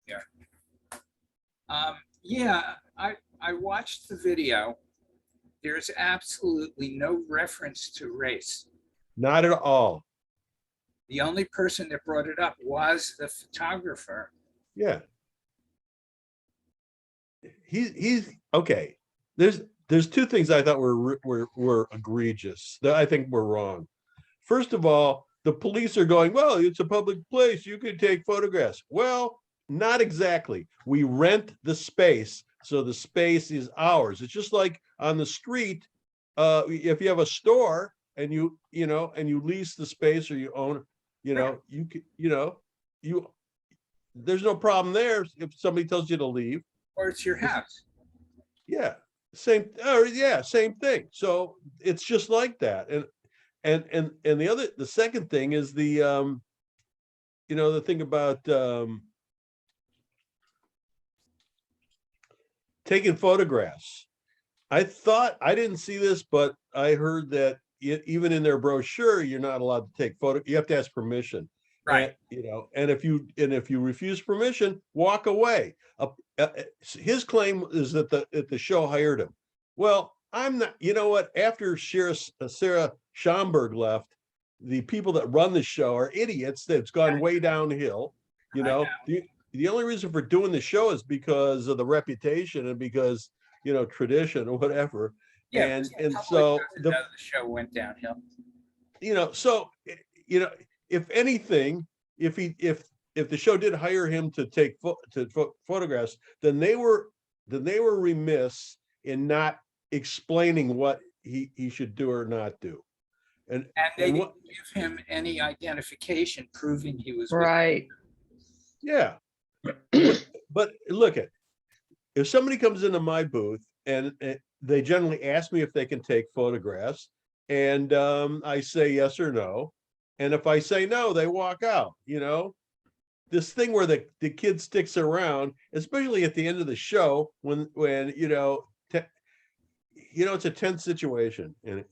Yeah. Yeah, I watched the video. There's absolutely no reference to race. Not at all. The only person that brought it up was the photographer. Yeah. He's okay. There's two things I thought were egregious that I think were wrong. First of all, the police are going, well, it's a public place. You can take photographs. Well, not exactly. We rent the space, so the space is ours. It's just like on the street. If you have a store and you lease the space or you own, you can, you there's no problem there if somebody tells you to leave. Or it's your house. Yeah, same thing. So it's just like that. And the second thing is the thing about taking photographs. I thought I didn't see this, but I heard that even in their brochure, you're not allowed to take photo. You have to ask permission. Right. And if you refuse permission, walk away. His claim is that the show hired him. Well, I'm not. You know what? After Sarah Schomburg left, the people that run the show are idiots. That's gone way downhill. The only reason for doing the show is because of the reputation and because tradition or whatever. Yeah, and so the show went downhill. So if anything, if the show did hire him to take photographs, then they were remiss in not explaining what he should do or not do. And they didn't give him any identification proving he was right. Yeah. But look if somebody comes into my booth and they generally ask me if they can take photographs, and I say yes or no. And if I say no, they walk out. This thing where the kid sticks around, especially at the end of the show when it's a tense situation, and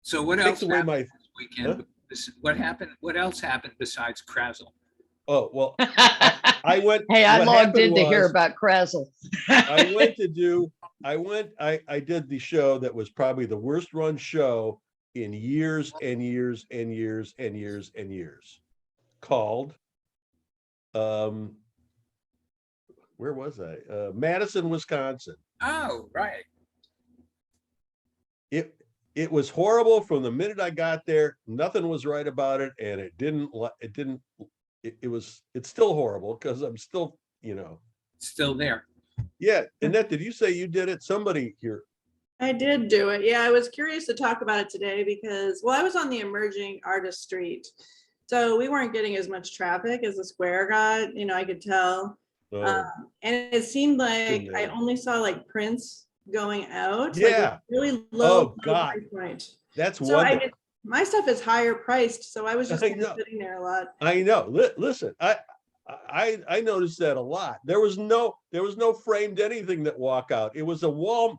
So what else happened this weekend? Huh? What happened? What else happened besides Krazel? Oh, well, I went. Hey, I logged in to hear about Krazel. I did the show that was probably the worst run show in years and years and years and years and years, called where was I? Madison, Wisconsin. Oh, right. It was horrible from the minute I got there. Nothing was right about it, and it's still horrible because I'm still, still there. Yeah. Annette, did you say you did it? Somebody here. I did do it. Yeah, I was curious to talk about it today because, well, I was on the emerging artist street. So we weren't getting as much traffic as the square got, I could tell. Oh. And it seemed like I only saw like prints going out. Yeah. Like really low. Oh, God. Point. That's so wonderful. My stuff is higher priced, so I was just kind of sitting there a lot. I know. Listen, I noticed that a lot. There was no framed anything that walk out. It was a Walmart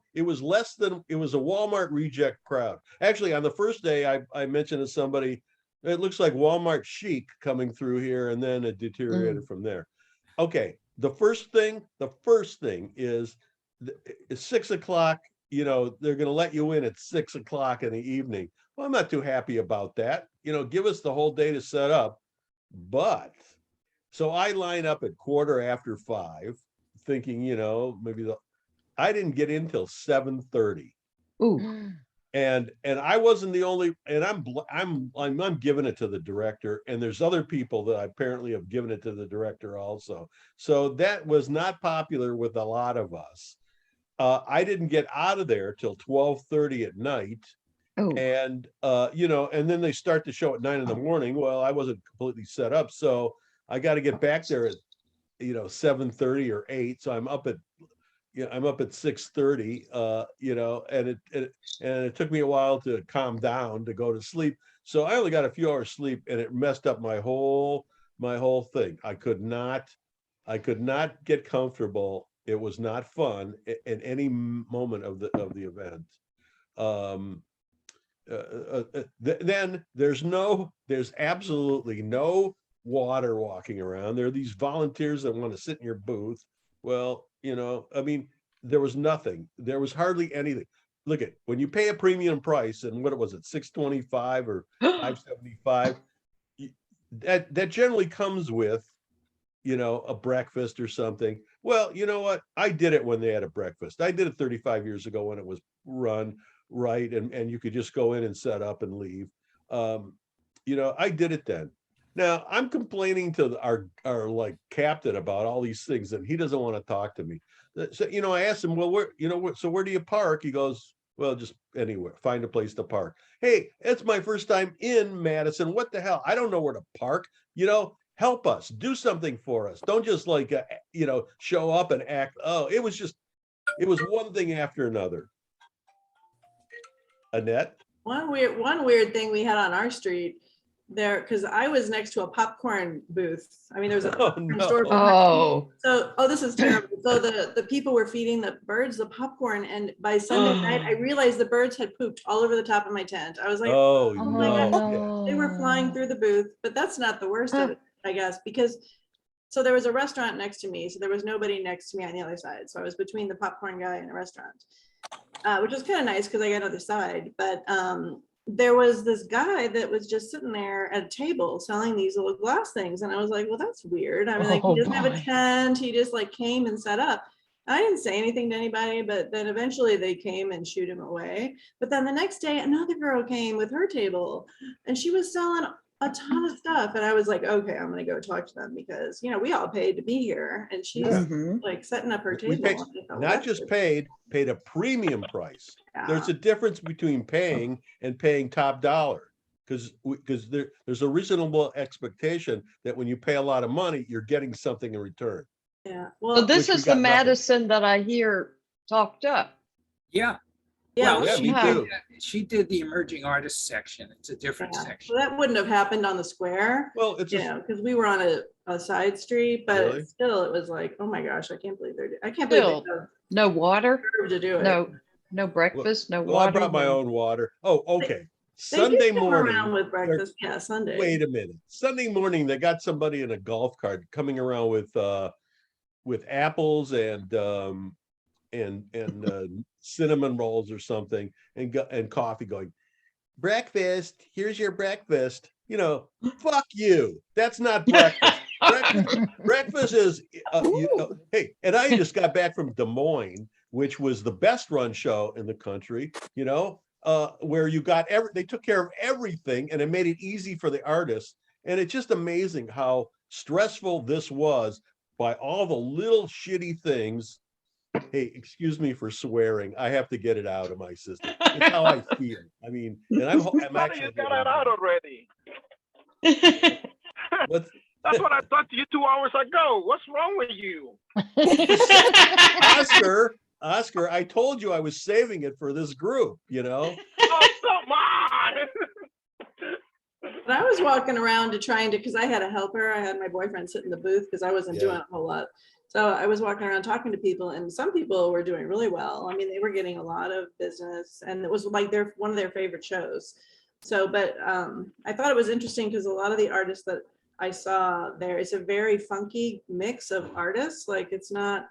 reject crowd. Actually, on the first day, I mentioned to somebody, it looks like Walmart chic coming through here, and then it deteriorated from there. Okay, the first thing is it's 6 o'clock. They're going to let you in at 6 o'clock in the evening. Well, I'm not too happy about that. Give us the whole day to set up. But so I line up at 5:15, thinking, maybe I didn't get in till 7:30. Ooh. And I wasn't the only, and I'm giving it to the director, and there's other people that apparently have given it to the director also. So that was not popular with a lot of us. I didn't get out of there till 12:30 at night. Oh. And and then they start the show at 9 a.m. Well, I wasn't completely set up, so I got to get back there at 7:30 or 8. So I'm up at 6:30. And it took me a while to calm down to go to sleep. So I only got a few hours sleep, and it messed up my whole thing. I could not get comfortable. It was not fun at any moment of the event. then there's absolutely no water walking around. There are these volunteers that want to sit in your booth. Well, I mean, there was nothing. There was hardly anything. Look at when you pay a premium price, and what was it, 625 or 575? That generally comes with, a breakfast or something. Well, you know what? I did it when they had a breakfast. I did it 35 years ago when it was run right, and you could just go in and set up and leave. I did it then. Now I'm complaining to our like captain about all these things, and he doesn't want to talk to me. So, I asked him, well, where do you park? He goes, well, just anywhere, find a place to park. Hey, it's my first time in Madison. What the hell? I don't know where to park. Help us, do something for us. Don't just like, show up and act. Oh, it was one thing after another. Annette? One weird thing we had on our street there, because I was next to a popcorn booth. I mean, there was a popcorn store. Oh, This is terrible. So the people were feeding the birds the popcorn, and by Sunday night, I realized the birds had pooped all over the top of my tent. I was like, oh my no. God. no. They were flying through the booth, but that's not the worst of it, I guess, because so there was a restaurant next to me, so there was nobody next to me on the other side. So I was between the popcorn guy and a restaurant, which was kind of nice because I got on the other side. But there was this guy that was just sitting there at a table selling these little glass things, and I was like, well, that's weird. I mean, like, he doesn't have a tent. He just like came and set up. I didn't say anything to anybody, but then eventually they came and shooed him away. But then the next day, another girl came with her table, and she was selling a ton of stuff. And I was like, okay, I'm going to go talk to them because, we all paid to be here. And she's Mhm. like setting up her We table. paid, And I thought, well, not that's just good. paid a premium price. Yeah. There's a difference between paying and paying top dollar, because there's a reasonable expectation that when you pay a lot of money, you're getting something in return. Yeah. So Well, this which we is the got nothing. Madison that I hear talked up. Yeah. yeah. Well, Yeah, me Yeah. too. she did the emerging artists section. It's a different Yeah. section. Well, that wouldn't have happened on the square, Well, it's because we were on a side street, but Really? still it was like, oh my gosh, I can't believe I can't believe Still, they have no water, the nerve to do it. no breakfast, no well, I water. brought my own water. Oh, okay. They do Sunday come morning. around with breakfast. Yeah, Sunday. Wait a minute. Sunday morning, they got somebody in a golf cart coming around with apples and cinnamon rolls or something, and coffee, going, breakfast, here's your breakfast. Fuck you. That's not breakfast. Breakfast is hey, and I just got back from Des Moines, which was the best run show in the country, where they took care of everything, and it made it easy for the artists. And it's just amazing how stressful this was by all the little shitty things. Hey, excuse me for swearing. I have to get it out of my system. It's how I feel. I mean, and I'm Thought you actually got it out already. what's That's what I thought to you 2 hours ago. What's wrong with you? Oscar, I told you I was saving it for this group, Oh, come on. But I was walking around because I had a helper. I had my boyfriend sit in the booth because I wasn't doing a whole lot. So I was walking around talking to people, and some people were doing really well. I mean, they were getting a lot of business, and it was like one of their favorite shows. So, but I thought it was interesting because a lot of the artists that I saw there, it's a very funky mix of artists. Like, it's not,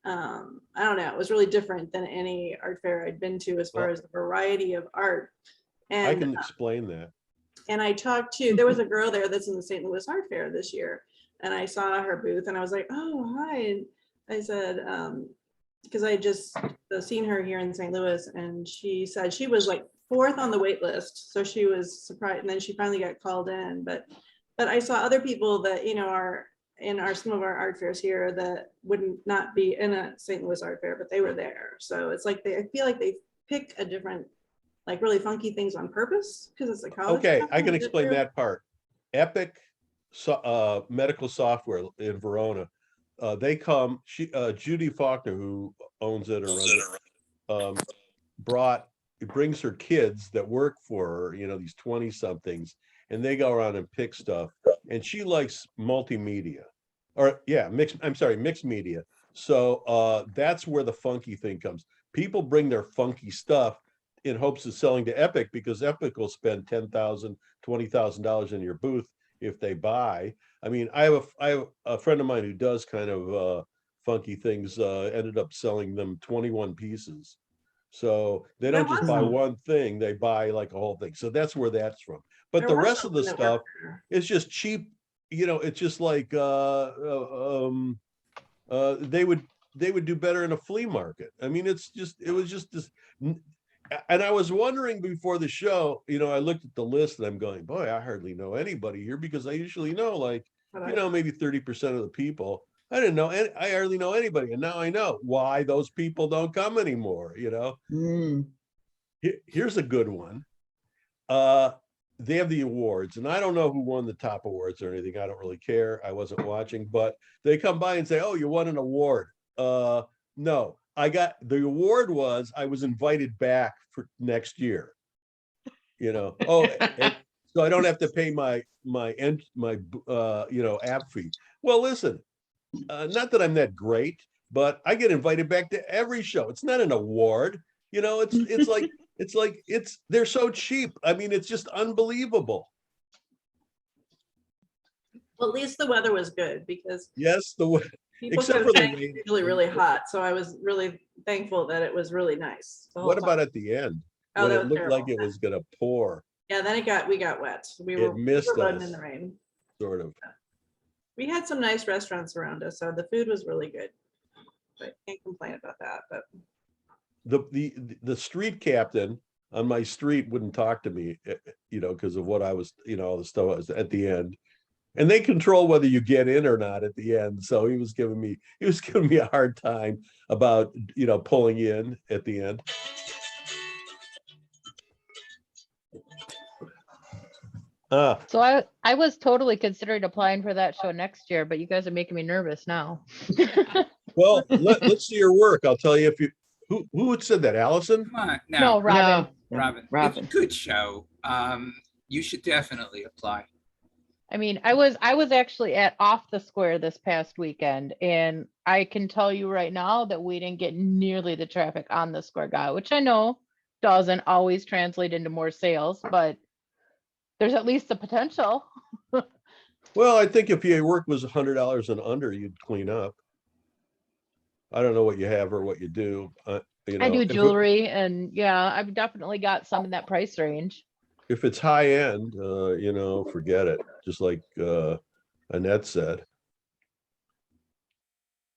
I don't know, it was really different than any art fair I'd been to as far as the variety of art. And I can explain that. And I talked to, there was a girl there that's in the St. Louis Art Fair this year. And I saw her booth and I was like, oh, hi. And I said, because I just seen her here in St. Louis, and she said she was like 4th on the wait list. So she was surprised. And then she finally got called in. But I saw other people that, are in some of our art fairs here that wouldn't not be in a St. Louis Art Fair, but they were there. So it's like I feel like they pick a different, like really funky things on purpose because it's a college. Okay, I can explain that part. Epic medical software in Verona. They come. Judy Faulkner, who owns it or runs it, brings her kids that work for her. These 20 somethings, and they go around and pick stuff. And she likes multimedia, mixed media. So that's where the funky thing comes. People bring their funky stuff, in hopes of selling to Epic, because Epic will spend $10,000, $20,000 in your booth if they buy. I mean, I have a friend of mine who does kind of funky things, ended up selling them 21 pieces. So they There don't just was buy some. one thing, they buy like a whole thing. So that's where that's from. But There the was rest of the something that stuff worked there. is just cheap. It's just like they would do better in a flea market. I mean, it was just this. And I was wondering before the show, I looked at the list and I'm going, boy, I hardly know anybody here, because I usually know like, But maybe 30% of the people. I didn't know, I hardly know anybody. And now I know why those people don't come anymore, Mm. Here's a good one. They have the awards, and I don't know who won the top awards or anything. I don't really care. I wasn't watching, but they come by and say, oh, you won an award. No, the award was I was invited back for next year. Oh, and so I don't have to pay my app fee. Well, listen, not that I'm that great, but I get invited back to every show. It's not an award. They're so cheap. I mean, it's just unbelievable. Well, at least the weather was good, because Yes, people except kept for the saying rain. it's really, really hot. So I was really thankful that it was really nice. the whole What about time. at the end? Oh, When that it was looked like terrible. it was gonna pour, Yeah, then we got wet. We it were missed running us, in the rain. sort of. We had some nice restaurants around us, so the food was really good. But can't complain about that. But The street captain on my street wouldn't talk to me, because of what I was, all the stuff was at the end. And they control whether you get in or not at the end. So he was giving me a hard time about, pulling in at the end. So I was totally considering applying for that show next year, but you guys are making me nervous now. Well, let's see your work. I'll tell you who had said that, Allison? Come on, No, no, Robin. Robin. It's a Robin. good show. You should definitely apply. I mean, I was actually at Off the Square this past weekend, and I can tell you right now that we didn't get nearly the traffic on the square guy, which I know doesn't always translate into more sales, but there's at least the potential. Well, I think if your work was $100 and under, you'd clean up. I don't know what you have or what you do. I do jewelry, and yeah, I've definitely got some in that price range. If it's high end, forget it. Just like Annette said.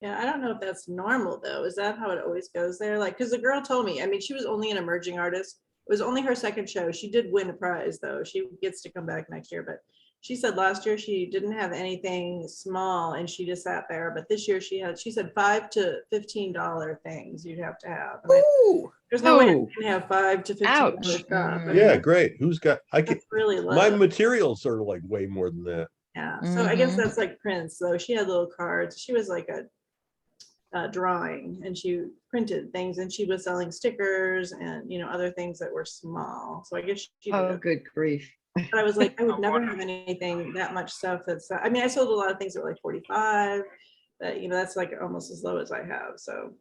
yeah, I don't know if that's normal though. Is that how it always goes there? Like, because the girl told me, I mean, she was only an emerging artist. It was only her second show. She did win a prize though. She gets to come back next year, but she said last year she didn't have anything small and she just sat there. But this year she said $5 to $15 things you'd have to have. And there's no way you can have $5 to $15 Ouch. stuff. I Yeah, mean, great. that's really low. My materials are like way more than that. Yeah, so I guess Mhm. that's like Prince, though. She had little cards. She was like a drawing, and she printed things, and she was selling stickers and other things that were small. So I guess she did Oh, it. good grief. But I was like, I would never have anything that much stuff. I mean, I sold a lot of things that were like 45, but that's like almost as low as I have. So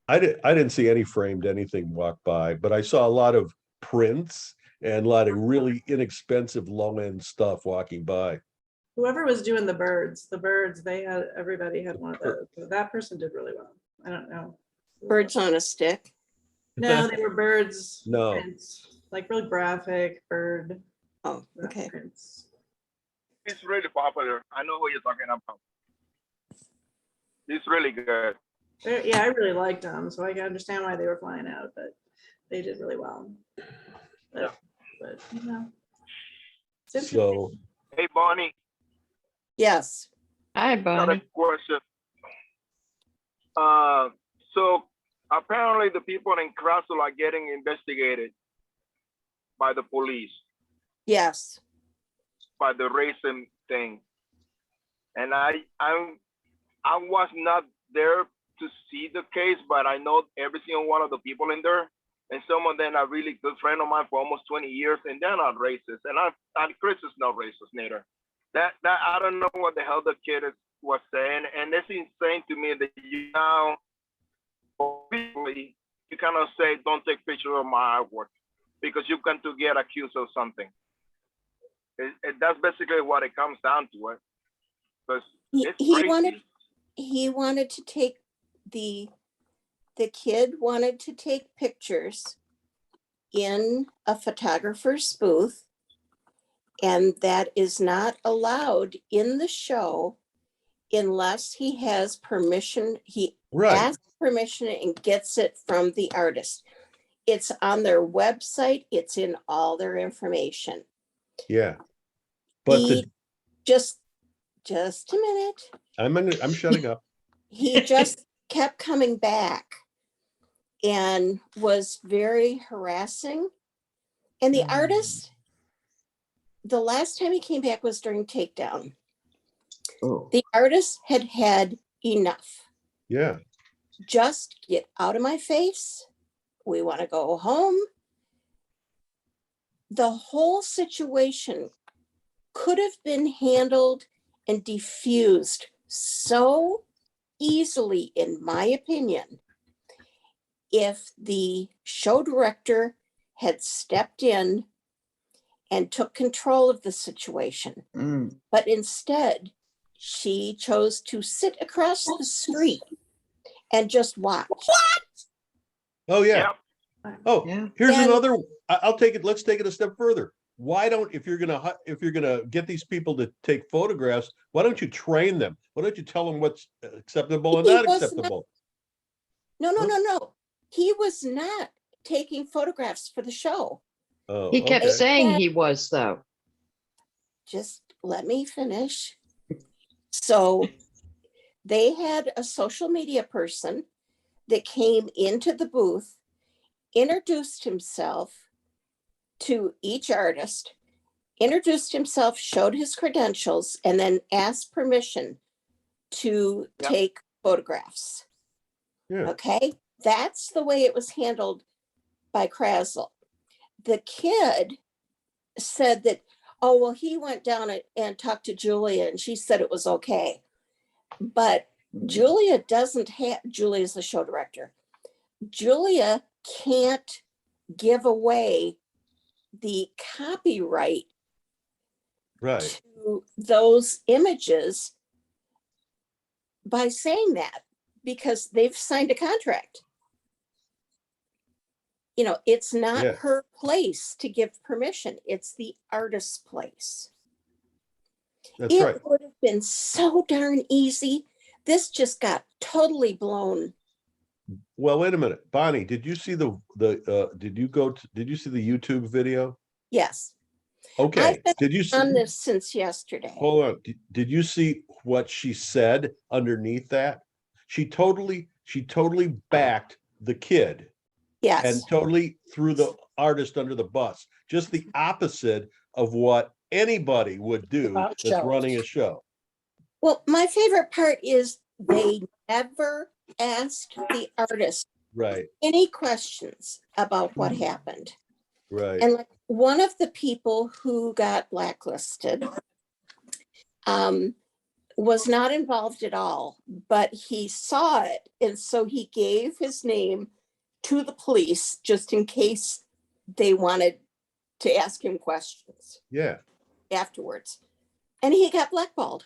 I didn't see any framed anything walk by, but I saw a lot of prints and a lot of really inexpensive low end stuff walking by. whoever was doing the birds, everybody had one of those. So that person did really well. I don't know. Birds on a stick. No, they were birds. No. Prints, like real graphic bird. Oh, okay. Prints. It's really popular. I know who you're talking about. It's really good. Yeah, I really liked them, so I can understand why they were flying out, but they did really well. But it's interesting. So Hey, Bonnie, Yes. Hi, got a Bonnie. question. So apparently the people in Krasl are getting investigated by the police, Yes. by the racing thing. And I was not there to see the case, but I know every single one of the people in there. And some of them are really good friend of mine for almost 20 years, and they're not racist. And Chris is not racist neither. That I don't know what the hell the kid was saying, and it's insane to me that you now you cannot say don't take pictures of my artwork. because you can to get accused of something. That's basically what it comes down to, right? Because it's crazy. He wanted to take the kid wanted to take pictures in a photographer's booth, and that is not allowed in the show unless he has permission. He Right. asks permission and gets it from the artist. It's on their website. It's in all their information. Yeah. But He just a minute. I'm shutting up. He just kept coming back and was very harassing. And the artist, the last time he came back was during takedown. Oh, The artist had had enough. Yeah. Just get out of my face. We want to go home. The whole situation could have been handled and diffused so easily, in my opinion, if the show director had stepped in and took control of the situation. mm. But instead, she chose to sit across the street and just watch. Oh, yeah. Yep. Oh, Yeah. here's And- another. I'll take it. Let's take it a step further. Why don't, if you're gonna get these people to take photographs, why don't you train them? Why don't you tell them what's acceptable and He not was acceptable? No. He was not taking photographs for the show. Oh, He kept okay. saying he was, though. Just let me finish. So they had a social media person that came into the booth, introduced himself to each artist, introduced himself, showed his credentials, and then asked permission to Yep. take photographs. Yeah. Okay, that's the way it was handled by Krasl. The kid said that, oh, well, he went down and talked to Julia and she said it was okay. But Julia doesn't have, Julia's the show director. Julia can't give away the copyright Right. to those images by saying that, because they've signed a contract. You know, it's not Yeah. her place to give permission. It's the artist's place. That's It right. would have been so darn easy. This just got totally blown. Well, wait a minute, Bonnie. Did you see did you see the YouTube video? Yes, Okay. I've been Did you see? on this since yesterday. Hold on. Did you see what she said underneath that? She totally backed the kid and Yes. totally threw the artist under the bus. Just the opposite of what anybody would do About that's shows. running a show. Well, my favorite part is they never asked the artist Right, any questions about what happened. right. And like one of the people who got blacklisted was not involved at all, but he saw it. And so he gave his name to the police just in case they wanted to ask him questions Yeah. afterwards. And he got blackballed.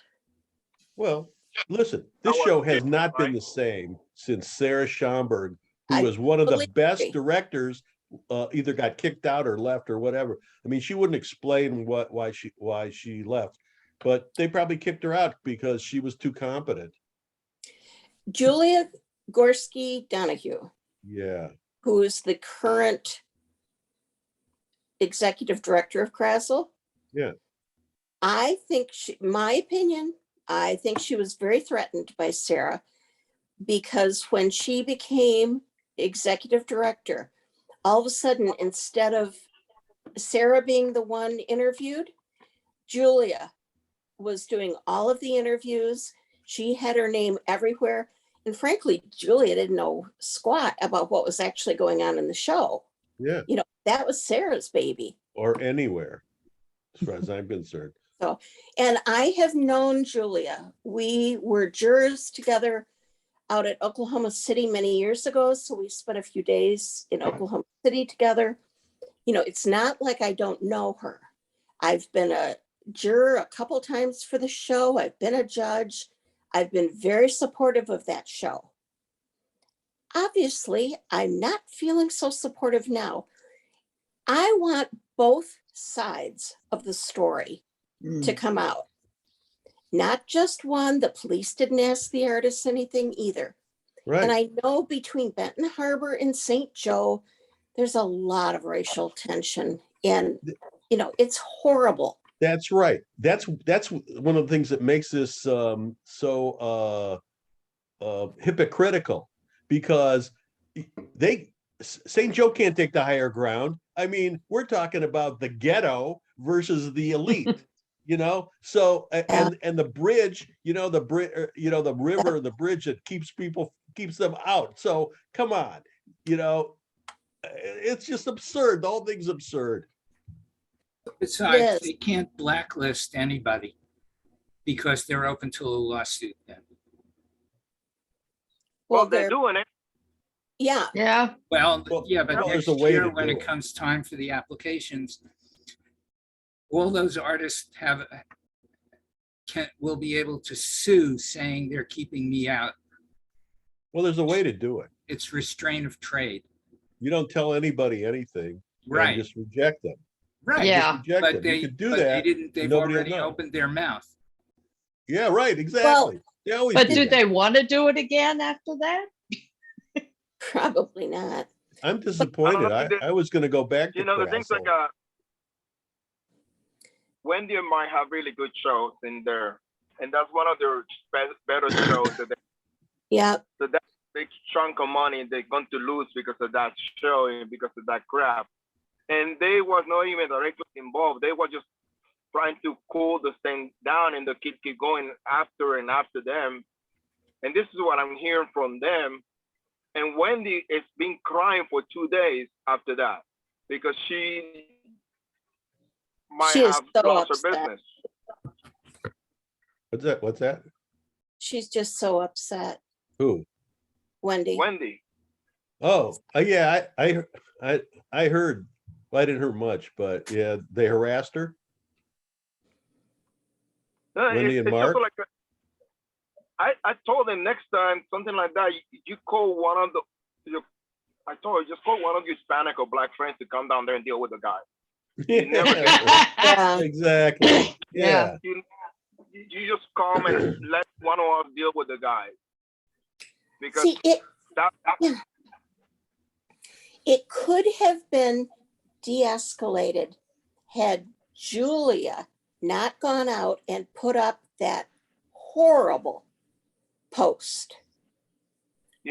Well, listen, That this was show has different, not been right? the same since Sarah Schomburg, who I was one of the totally best agree. directors, either got kicked out or left or whatever. I mean, she wouldn't explain why she left, but they probably kicked her out because she was too competent. Julia Gorski Donahue, Yeah. who is the current executive director of Krasl. Yeah. I think my opinion, I think she was very threatened by Sarah, because when she became executive director, all of a sudden, instead of Sarah being the one interviewed, Julia was doing all of the interviews. She had her name everywhere. And frankly, Julia didn't know squat about what was actually going on in the show. Yeah. You know, that was Sarah's baby. Or anywhere, as far as I'm concerned. And I have known Julia. We were jurors together out at Oklahoma City many years ago. So we spent a few days in Oklahoma City together. you know, it's not like I don't know her. I've been a juror a couple times for the show. I've been a judge. I've been very supportive of that show. Obviously, I'm not feeling so supportive now. I want both sides of the story to come out. Not just one. The police didn't ask the artists anything either. Right. And I know between Benton Harbor and St. Joe, there's a lot of racial tension. And, you know, it's horrible. That's right. That's one of the things that makes this so hypocritical, because St. Joe can't take the higher ground. I mean, we're talking about the ghetto versus the elite, you know. So and the bridge, you know, the river, the bridge that keeps them out. So come on, you know, it's just absurd. The whole thing's absurd. Besides, Yes. they can't blacklist anybody because they're open to a lawsuit then. Well, they're they're doing it. yeah. Yeah. Well, Well, yeah, but well, next there's a way year to when do it it. comes time for the applications, all those artists will be able to sue saying they're keeping me out. Well, there's a way to do it. It's restraint of trade. You don't tell anybody anything, Right. and just reject them. Right. Yeah. Just reject But them. they, You could do but that. they didn't, they've nobody will already know. opened their mouth. Yeah, right. Exactly. They always But do do that. they want to do it again after that? Probably not. I'm disappointed. I was going to go back to You know, the things like Crasso. Wendy might have really good shows in there, and that's one of their better shows. Yeah. So that big chunk of money they're going to lose because of that show and because of that crap. And they was not even directly involved. They were just trying to cool the thing down, and the kid keep going after and after them. And this is what I'm hearing from them. And Wendy has been crying for 2 days after that because she might She is have so lost upset. her business. What's that? She's just so upset. Who? Wendy. Wendy. Oh, yeah. I heard. Well, I didn't hear much, but yeah, they harassed her. Wendy and It's Mark? just like I told them next time something like that. You call one of I told you just call one of your Hispanic or Black friends to come down there and deal with the guy. never Yeah. Exactly. Yeah. Yeah. You just come and let one of us deal with the guy because See, it could have been de-escalated had Julia not gone out and put up that horrible post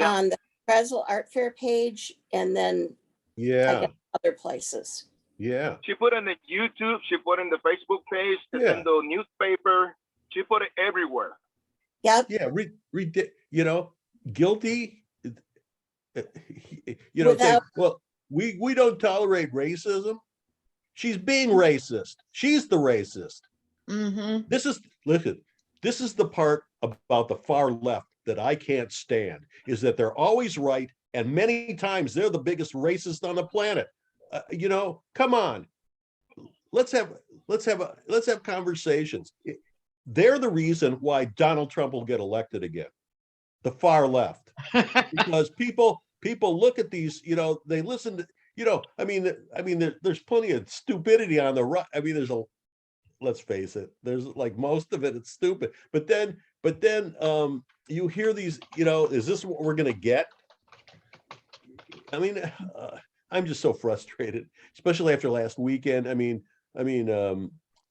on the Fresno Art Fair page and then I Yeah. guess other places. Yeah. she put it in the YouTube, she put it in the Facebook page, it's Yeah. in the newspaper, she put it everywhere. Yep. Yeah. You know, guilty. You know, Without- well, we don't tolerate racism. She's being racist. She's the racist. Mm-hmm. Listen, this is the part about the far left that I can't stand, is that they're always right, and many times they're the biggest racist on the planet. You know, come on, let's have conversations. They're the reason why Donald Trump will get elected again. The far left, because people look at these, you know, they listen to, you know, I mean, there's plenty of stupidity on the right. I mean, let's face it, there's like most of it's stupid. But then you hear these, you know, is this what we're gonna get? I mean, I'm just so frustrated, especially after last weekend. I mean,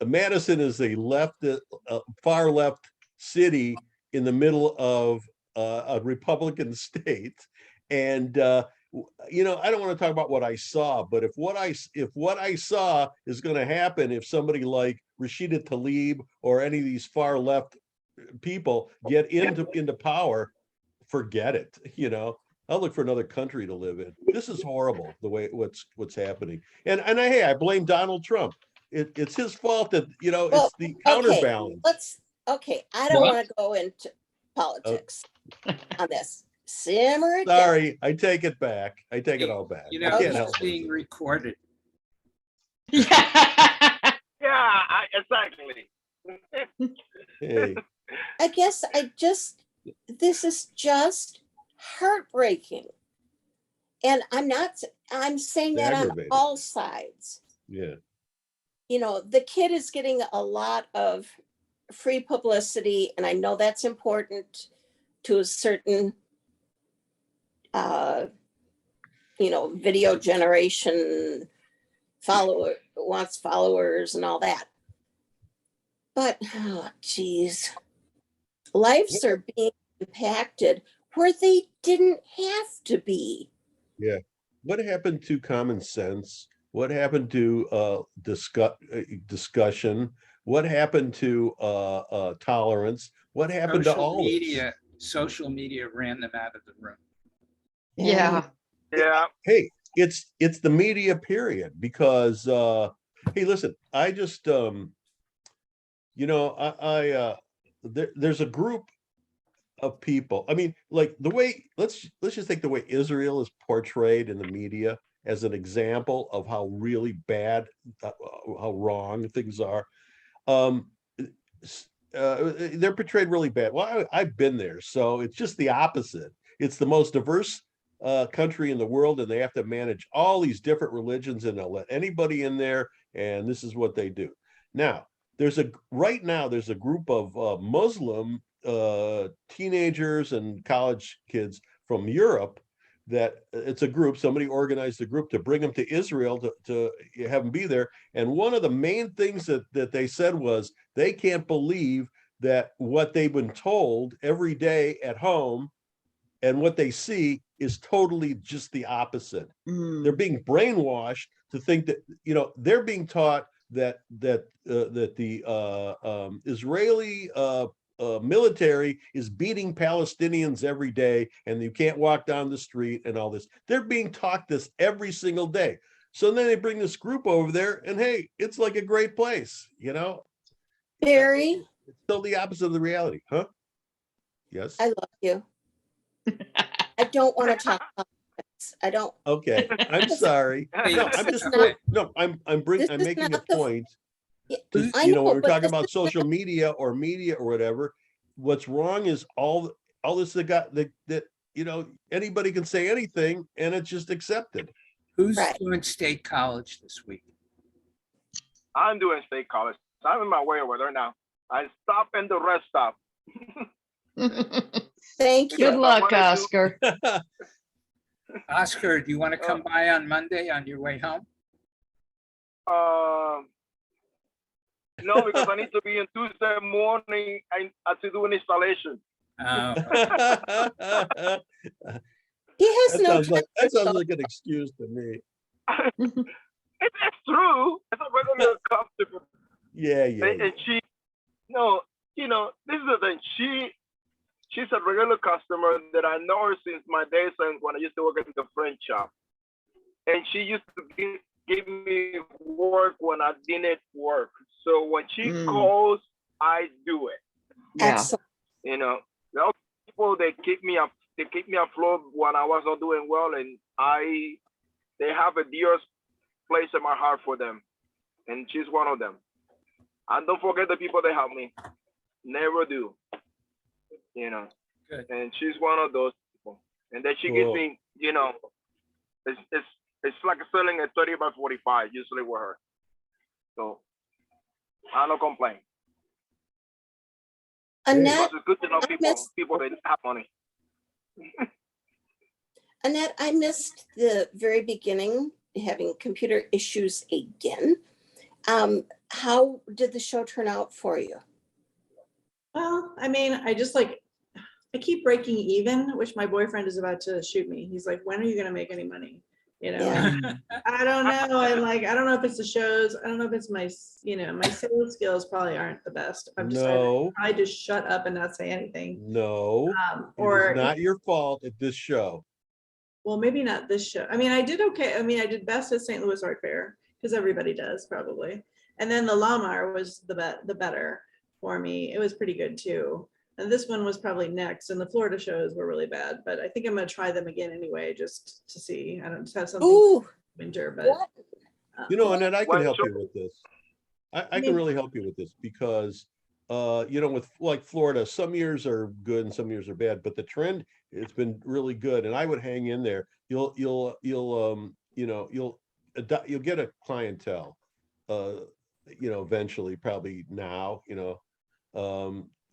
Madison is a far left city in the middle of a Republican state, and you know, I don't want to talk about what I saw, but if what I saw is going to happen, if somebody like Rashida Tlaib or any of these far left people get into power, forget it. You know, I'll look for another country to live in. This is horrible, the way what's happening. And I blame Donald Trump. It's his fault that, you know, Well, it's the counterbalance. I don't What? want to go into politics on this. Simmer it down. Sorry, I take it back. I take it all back. You I know, can't this help is being it. recorded. Yeah. Yeah, exactly. Hey, I guess this is just heartbreaking. And I'm saying that on aggravating. all sides. Yeah. You know, the kid is getting a lot of free publicity, and I know that's important to a certain, uh, video generation wants followers and all that. But, oh, geez, lives are being impacted where they didn't have to be. Yeah. What happened to common sense? What happened to discussion? What happened to tolerance? What happened to all this? Social media ran them out of the room. Yeah. Yeah. Hey, it's the media period because hey, listen, I just there's a group of people. I mean, like the way let's just take the way Israel is portrayed in the media as an example of how really bad, how wrong things are. They're portrayed really bad. Well, I've been there, so it's just the opposite. It's the most diverse country in the world, and they have to manage all these different religions, and they'll let anybody in there, and this is what they do. Now, right now there's a group of Muslim teenagers and college kids from Europe that it's a group, somebody organized a group to bring them to Israel to have them be there. And one of the main things that they said was they can't believe that what they've been told every day at home and what they see is totally just the opposite. They're being brainwashed to think that, they're being taught that the Israeli military is beating Palestinians every day, and you can't walk down the street and all this. They're being taught this every single day. So then they bring this group over there, and hey, it's like a great place, Barry, It's still the opposite of the reality, huh? Yes. I love you. I don't want to talk about this. I don't. Okay, I'm sorry. No, I'm This just is not- no, I'm this is making a not the- point. I When know, we're but talking this about is social media or whatever, what's wrong is all this that anybody can say anything and it's just accepted. Who's Right. doing state college this week? I'm doing state college. I'm in my way over there now. I stop in the rest stop. Thank you. Good luck, wanna do- Oscar. Oscar, do you want to come by on Monday on your way home? No, because I need to be in Tuesday morning. I have to do an installation. Uh, He has That no sounds like time. an excuse to me. It's true. It's a regular customer. Yeah. And she, no, this is the thing. She's a regular customer that I know her since my days when I used to work at the French shop. And she used to give me work when I didn't work. So when she calls, I do it. Yeah. Excellent. There are people that keep me afloat when I was not doing well, and they have a dear place in my heart for them, and she's one of them. And don't forget the people that help me. Never do. Good. And she's one of those people. And then she gives me, it's like selling a 30 by 45 usually with her. So I don't complain. Annette, It's good to know people that have money. Annette, I missed the very beginning, having computer issues again. How did the show turn out for you? Well, I mean, I keep breaking even, which my boyfriend is about to shoot me. He's like, when are you going to make any money? Yeah. I don't know. And I don't know if it's the shows. I don't know if it's my sales skills probably aren't the best. I've decided I just shut up and not say anything. No, Or it's not your fault at this show. Well, maybe not this show. I mean, I did okay. I mean, I did best at St. Louis Art Fair because everybody does probably. And then the Lamar was the better for me. It was pretty good too. And this one was probably next. And the Florida shows were really bad, but I think I'm going to try them again anyway, just to see. I don't just have something winter, but You know, Annette, I can Well, help sure. you with this. I can really help you with this because, you know, with like Florida, some years are good and some years are bad, but the trend has been really good. And I would hang in there. You'll you know, you'll get a clientele, you know, eventually, probably now, you know.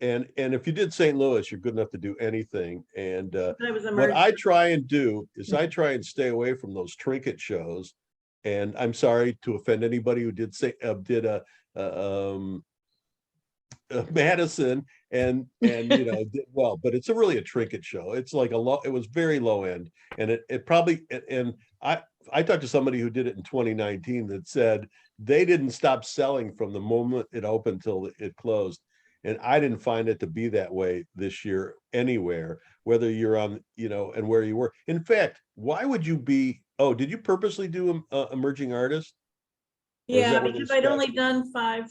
And if you did St. Louis, you're good enough to do anything. And I was what I emerging. try and do is I try and stay away from those trinket shows. And I'm sorry to offend anybody who did say did a Madison and you know did well, but it's really a trinket show. It's like a low. It was very low end, and it probably and I talked to somebody who did it in 2019 that said they didn't stop selling from the moment it opened till it closed. And I didn't find it to be that way this year anywhere, whether you're on, you know, and where you were. In fact, why would you be? Oh, did you purposely do emerging artist? Or is Yeah, that what because they I'd only special? done 5,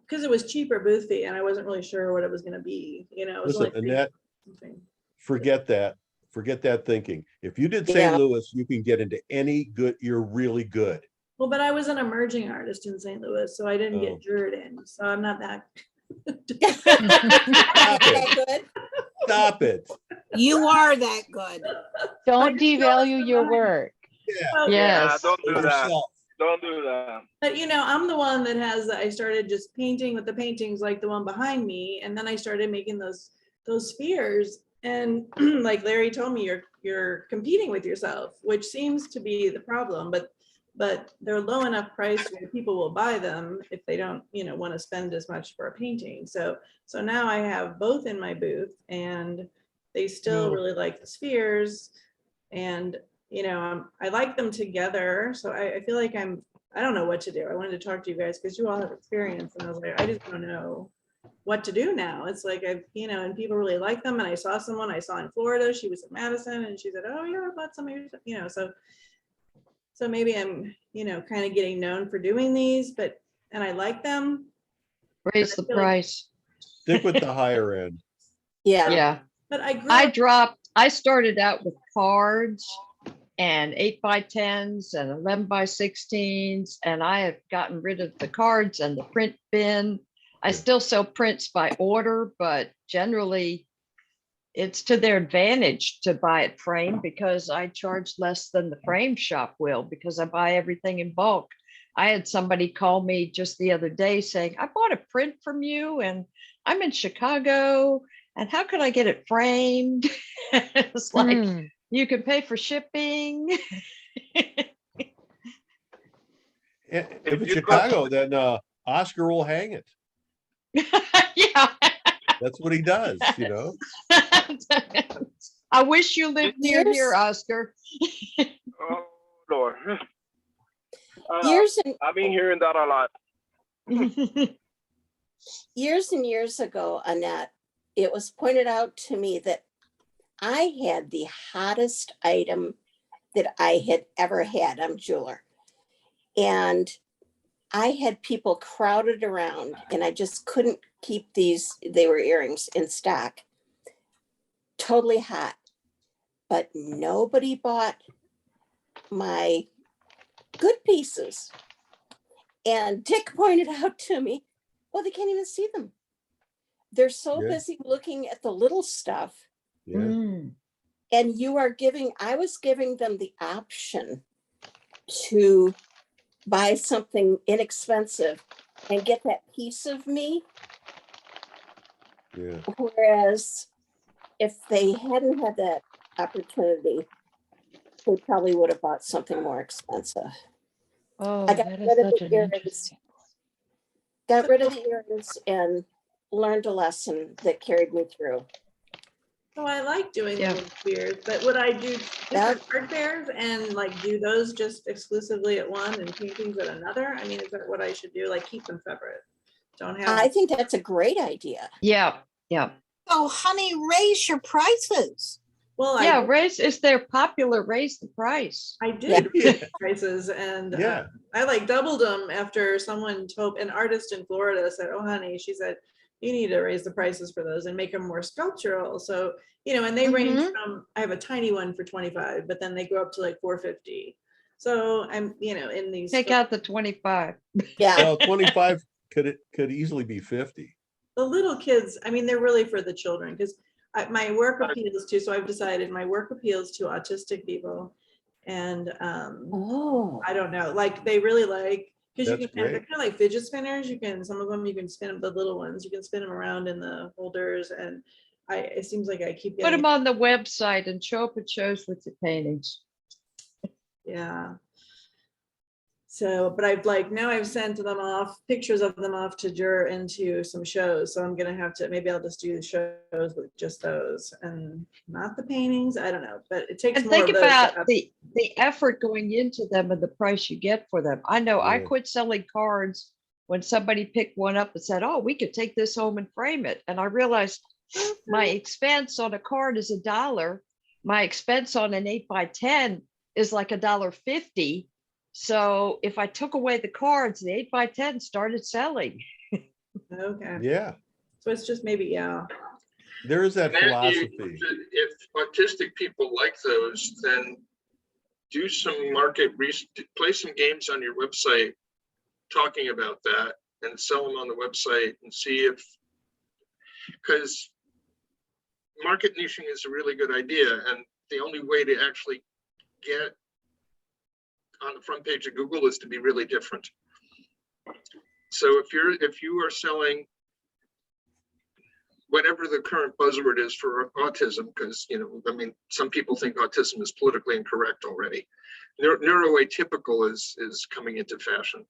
because it was cheaper booth fee and I wasn't really sure what it was gonna be, you know, it was Listen, only Annette, something. forget that. Forget that thinking. If you did St. Yeah. Louis, you can get into any good, you're really good. Well, but I was an emerging artist in St. Louis, so I didn't Oh. get jurred in, so I'm not that. Not that good. Stop it. You are that good. Don't just know devalue it's your fine. work. Yeah. Well, Yeah, Yes. don't do that. Yourself. Don't do that. But you know, I'm the one that has, I started just painting with the paintings like the one behind me, and then I started making those spheres. And like Larry told me, you're competing with yourself, which seems to be the problem, but they're low enough price where people will buy them if they don't, you know, want to spend as much for a painting. So now I have both in my booth, and they still No. really like the spheres. And you know, I like them together. So I feel like I don't know what to do. I wanted to talk to you guys because you all have experience, and I was like, I just don't know what to do now. It's like you know, and people really like them. And I saw someone I saw in Florida. She was in Madison, and she said, "Oh yeah, I bought some." You know, so maybe I'm, you know, kind of getting known for doing these, and I like them. Raise the feel like- price. Stick with the higher end. Yeah. Yeah, But I grew I up, started out with cards and 8x10s and 11x16s, and I have gotten rid of the cards and the print bin. I Yeah. still sell prints by order, but generally it's to their advantage to buy it framed because I charge less than the frame shop will because I buy everything in bulk. I had somebody call me just the other day saying, I bought a print from you and I'm in Chicago, and how could I get it framed? It's like, Hmm. you can pay for shipping. If If it's you got- Chicago, then Oscar will hang it. Yeah. That's what he does, you know. I wish you lived near Years- here, Oscar. Oh, Lord. Years and I've been hearing that a lot. years and years ago, Annette, it was pointed out to me that I had the hottest item that I had ever had. I'm a jeweler. And I had people crowded around, and I just couldn't keep these, they were earrings, in stock. Totally hot. But nobody bought my good pieces. And Dick pointed out to me, well, they can't even see them. They're so Yeah. busy looking at the little stuff. Yeah. Mm. And I was giving them the option to buy something inexpensive and get that piece of me. Yeah. Whereas if they hadn't had that opportunity, they probably would have bought something more expensive. Oh, I got that rid is of such the an earrings. interesting. Got rid of the earrings and learned a lesson that carried me through. so I like doing Yeah. little spheres, but would I do Yeah. different art fairs and like do those just exclusively at one and paintings at another? I mean, is that what I should do? Like keep them separate? Don't have. I think that's a great idea. Yeah, yeah. Oh, honey, raise your prices. Well, Yeah, if they're popular, raise the price. I did Yeah. raise prices, and Yeah. I like doubled them after someone told an artist in Florida said, "Oh, honey," she said, "you need to raise the prices for those and make them more sculptural." So you know, and they range from, I have a tiny one for 25, but then they go up to like 450. So I'm, in these. Take out the 25. Yeah, Well, 25 could easily be 50. The little kids, I mean, they're really for the children because my work appeals to, so I've decided my work appeals to autistic people. And oh, I don't know, like they really like, because you That's can, they're great. kind of like fidget spinners. Some of them, you can spin them, the little ones, you can spin them around in the holders. And it seems like I keep Put getting, them on the website and show up at shows with your paintings. yeah. So, but now I've sent them off, pictures of them off to Jur into some shows. So I'm gonna have to, maybe I'll just do the shows with just those and not the paintings. I don't know, but it takes And more think of those. to about have- the effort going into them and the price you get for them. I know I Yeah. quit selling cards when somebody picked one up and said, oh, we could take this home and frame it. And I realized my expense on a card is $1. My expense on an 8x10 is like $1.50. So if I took away the cards, the 8x10 started selling. Okay, Yeah, so it's just maybe, yeah. there is that And then philosophy. if autistic people like those, then do some market research, play some games on your website talking about that and sell them on the website and see if, because market niching is a really good idea. And the only way to actually get on the front page of Google is to be really different. So if you are selling whatever the current buzzword is for autism, because some people think autism is politically incorrect already. Neuroatypical is coming into fashion.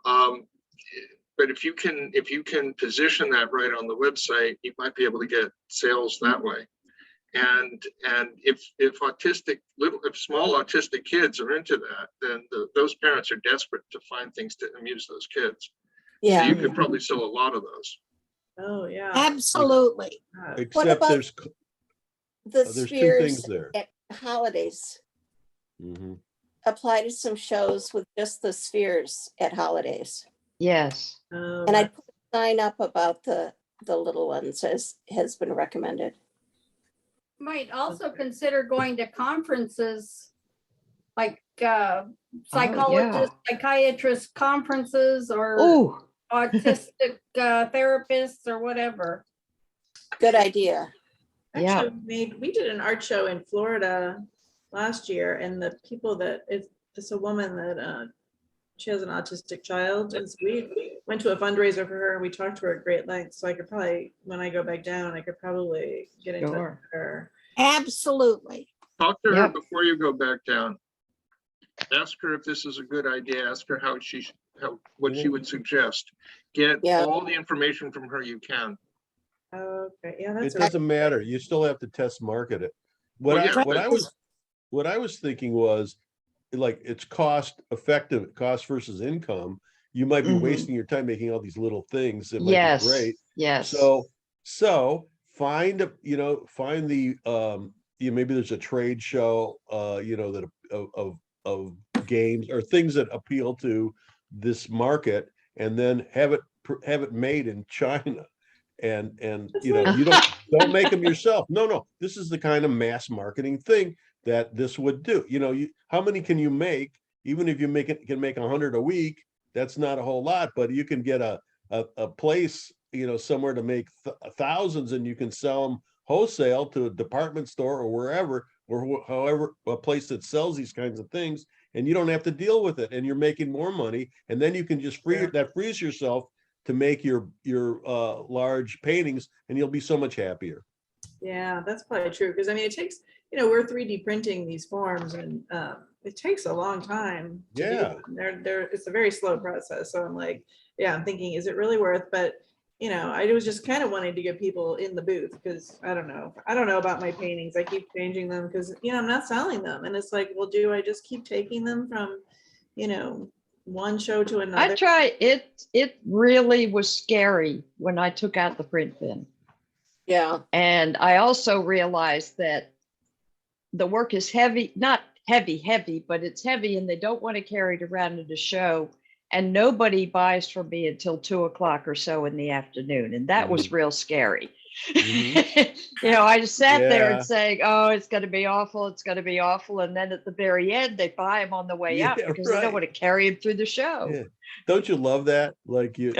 But if you can position that right on the website, you might be able to get sales that way. And if small autistic kids are into that, then those parents are desperate to find things to amuse those kids. So yeah. you could probably sell a lot of those. Oh, yeah. Absolutely. Except about- there's The there's two spheres things there. at holidays Mhm. apply to some shows with just the spheres at holidays. Yes. Oh, And I put a sign up about the little ones as has been recommended. Might also consider going to conferences like psychiatrist conferences or Oh, autistic therapists or whatever. Good idea. Yeah. Actually, we did an art show in Florida last year, and the people it's a woman that she has an autistic child, and so we went to a fundraiser for her and we talked to her at great length. So I could probably, when I go back down, I could probably get in touch with Sure. her. Absolutely. Talk to her Yep. before you go back down. Ask her if this is a good idea. Ask her what she would suggest. Get Yeah. all the information from her you can. Okay, yeah, It that's doesn't matter. You still have to test market it. Well, yeah, What I was thinking was, like, it's cost effective, cost versus income. You might be Mhm. wasting your time making all these little things. It might yes. be great. Yes. So find the maybe there's a trade show that of games or things that appeal to this market, and then have it made in China. And you don't make them yourself. No, this is the kind of mass marketing thing that this would do. How many can you make? Even if you can make 100 a week, that's not a whole lot, but you can get a place, somewhere to make thousands, and you can sell them wholesale to a department store or wherever, or however, a place that sells these kinds of things, and you don't have to deal with it, and you're making more money, and then you can just frees yourself to make your large paintings, and you'll be so much happier. Yeah, that's probably true. Because I mean, it takes, we're 3D printing these forms, and it takes a long time. to do Yeah. them. It's a very slow process. So I'm like, yeah, I'm thinking, is it really worth? But I was just kind of wanting to get people in the booth because I don't know about my paintings. I keep changing them because I'm not selling them, and it's like, well, do I just keep taking them from one show to another? I tried it. It really was scary when I took out the print bin. Yeah. And I also realized that the work is heavy, not heavy, but it's heavy, and they don't want to carry it around at a show. and nobody buys from me until 2 o'clock or so in the afternoon. And that was real scary. Mhm. You know, I just sat there Yeah. and saying, oh, it's going to be awful. It's going to be awful. And then at the very end, they buy them on the way out Yeah, because they right. don't want to carry them through the show. Yeah. Don't you love that? Like you,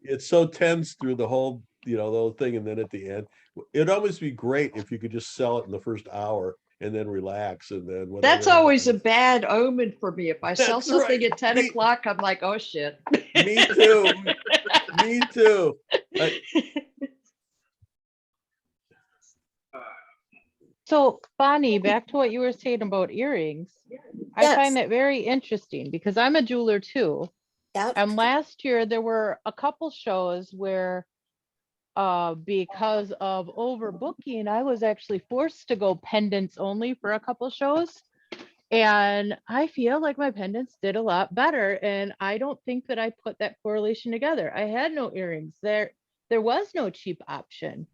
it's so tense through the whole, the whole thing. And then at the end, it'd almost be great if you could just sell it in the first hour and then relax. And then whatever That's always a happens. bad omen for me. If I sell That's something right. at 10 Me- o'clock, I'm like, oh shit. Me too. Me too. So Bonnie, back to what you were saying about earrings. I Yes. find that very interesting because I'm a jeweler too. Yep. And last year there were a couple shows where because of overbooking, I was actually forced to go pendants only for a couple shows. And I feel like my pendants did a lot better. And I don't think that I put that correlation together. I had no earrings. There was no cheap option.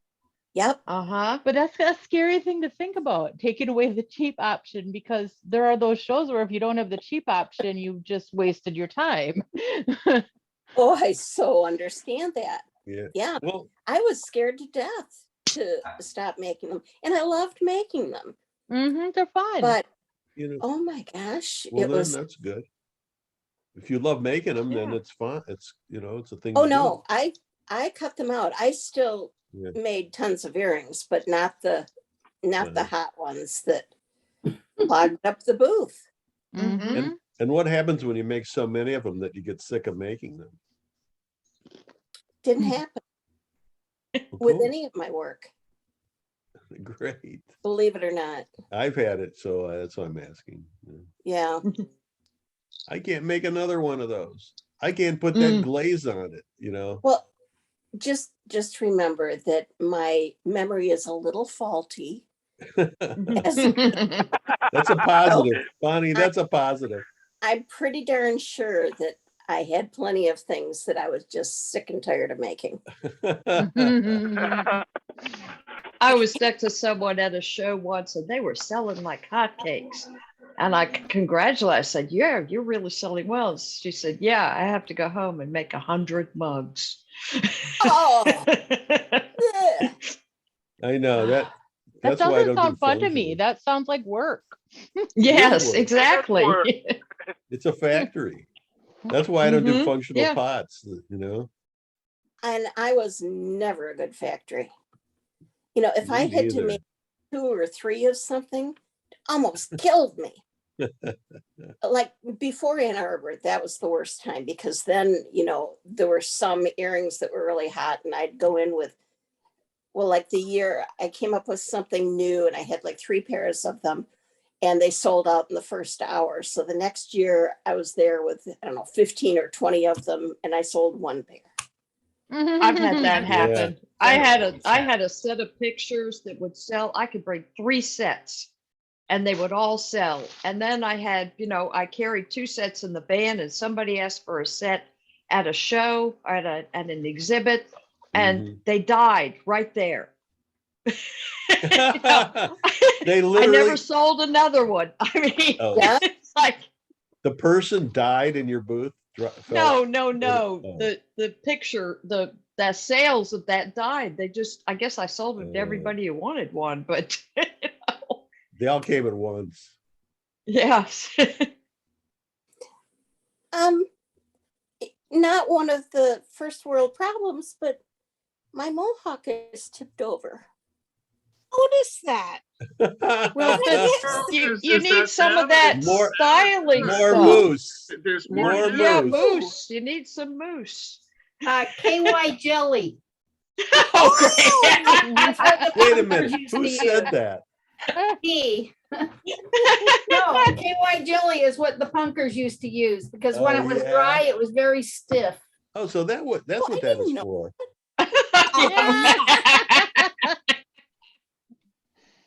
Yep. But that's a scary thing to think about, taking away the cheap option, because there are those shows where if you don't have the cheap option, you've just wasted your time. Oh, I so understand that. Yeah. Yeah. Well, I was scared to death to stop making them. And I loved making them. They're fun. But you know, oh my gosh, well, it then was. that's good. If you love making them, then Yeah. it's fun. It's, it's a thing. Oh to do. no, I cut them out. I still Yeah. made tons of earrings, but not the Uh-huh. hot ones that clogged up the booth. Mhm. And what happens when you make so many of them that you get sick of making them? Didn't happen Well, with cool. any of my work, Great. believe it or not. I've had it, so that's why I'm asking. Yeah. I can't make another one of those. I can't put that glaze on it, Well, just remember that my memory is a little faulty. As That's a positive, Bonnie. That's a positive. I'm pretty darn sure that I had plenty of things that I was just sick and tired of making. I was next to someone at a show once and they were selling like hotcakes. And I congratulated. I said, yeah, you're really selling well. She said, yeah, I have to go home and make 100 mugs. Oh, yeah. I know that. That That's why I doesn't don't sound do fun to me. functional. That sounds like work. Yes, work. exactly. Work. It's a factory. That's why I don't do Mhm. functional Yeah. pots. And I was never a good factory. If I Me had to neither. make 2 or 3 of something, it almost killed me. Like before Ann Arbor, that was the worst time because then, there were some earrings that were really hot and I'd go in with, well, like the year I came up with something new and I had like 3 pairs of them and they sold out in the first hour. So the next year I was there with, 15 or 20 of them and I sold 1 pair. I've had that happen. I Yeah. had a set of pictures that would sell. I could bring 3 sets and they would all sell. And then I had, I carried 2 sets in the van and somebody asked for a set at a show or at an exhibit and they died right there. They I literally, never sold another one. I mean, Oh. Yeah. it's like, the person died in your booth. no. Oh. The picture, the sales of that died. I guess I sold it to Oh. everybody who wanted one, but They all came at once. yes. Not one of the first world problems, but my mohawk is tipped over. Notice that. Well, You Is need that some of them? that More- styling More stuff. moose. There's More more. Yeah, moose. moose. You need some moose. KY jelly. Oh, great. That's what the Wait a punkers minute. used Who to said use. that? Me. No, KY jelly is what the punkers used to use because when Oh, it was yeah. dry, it was very stiff. Oh, so that's what I that is didn't know. for.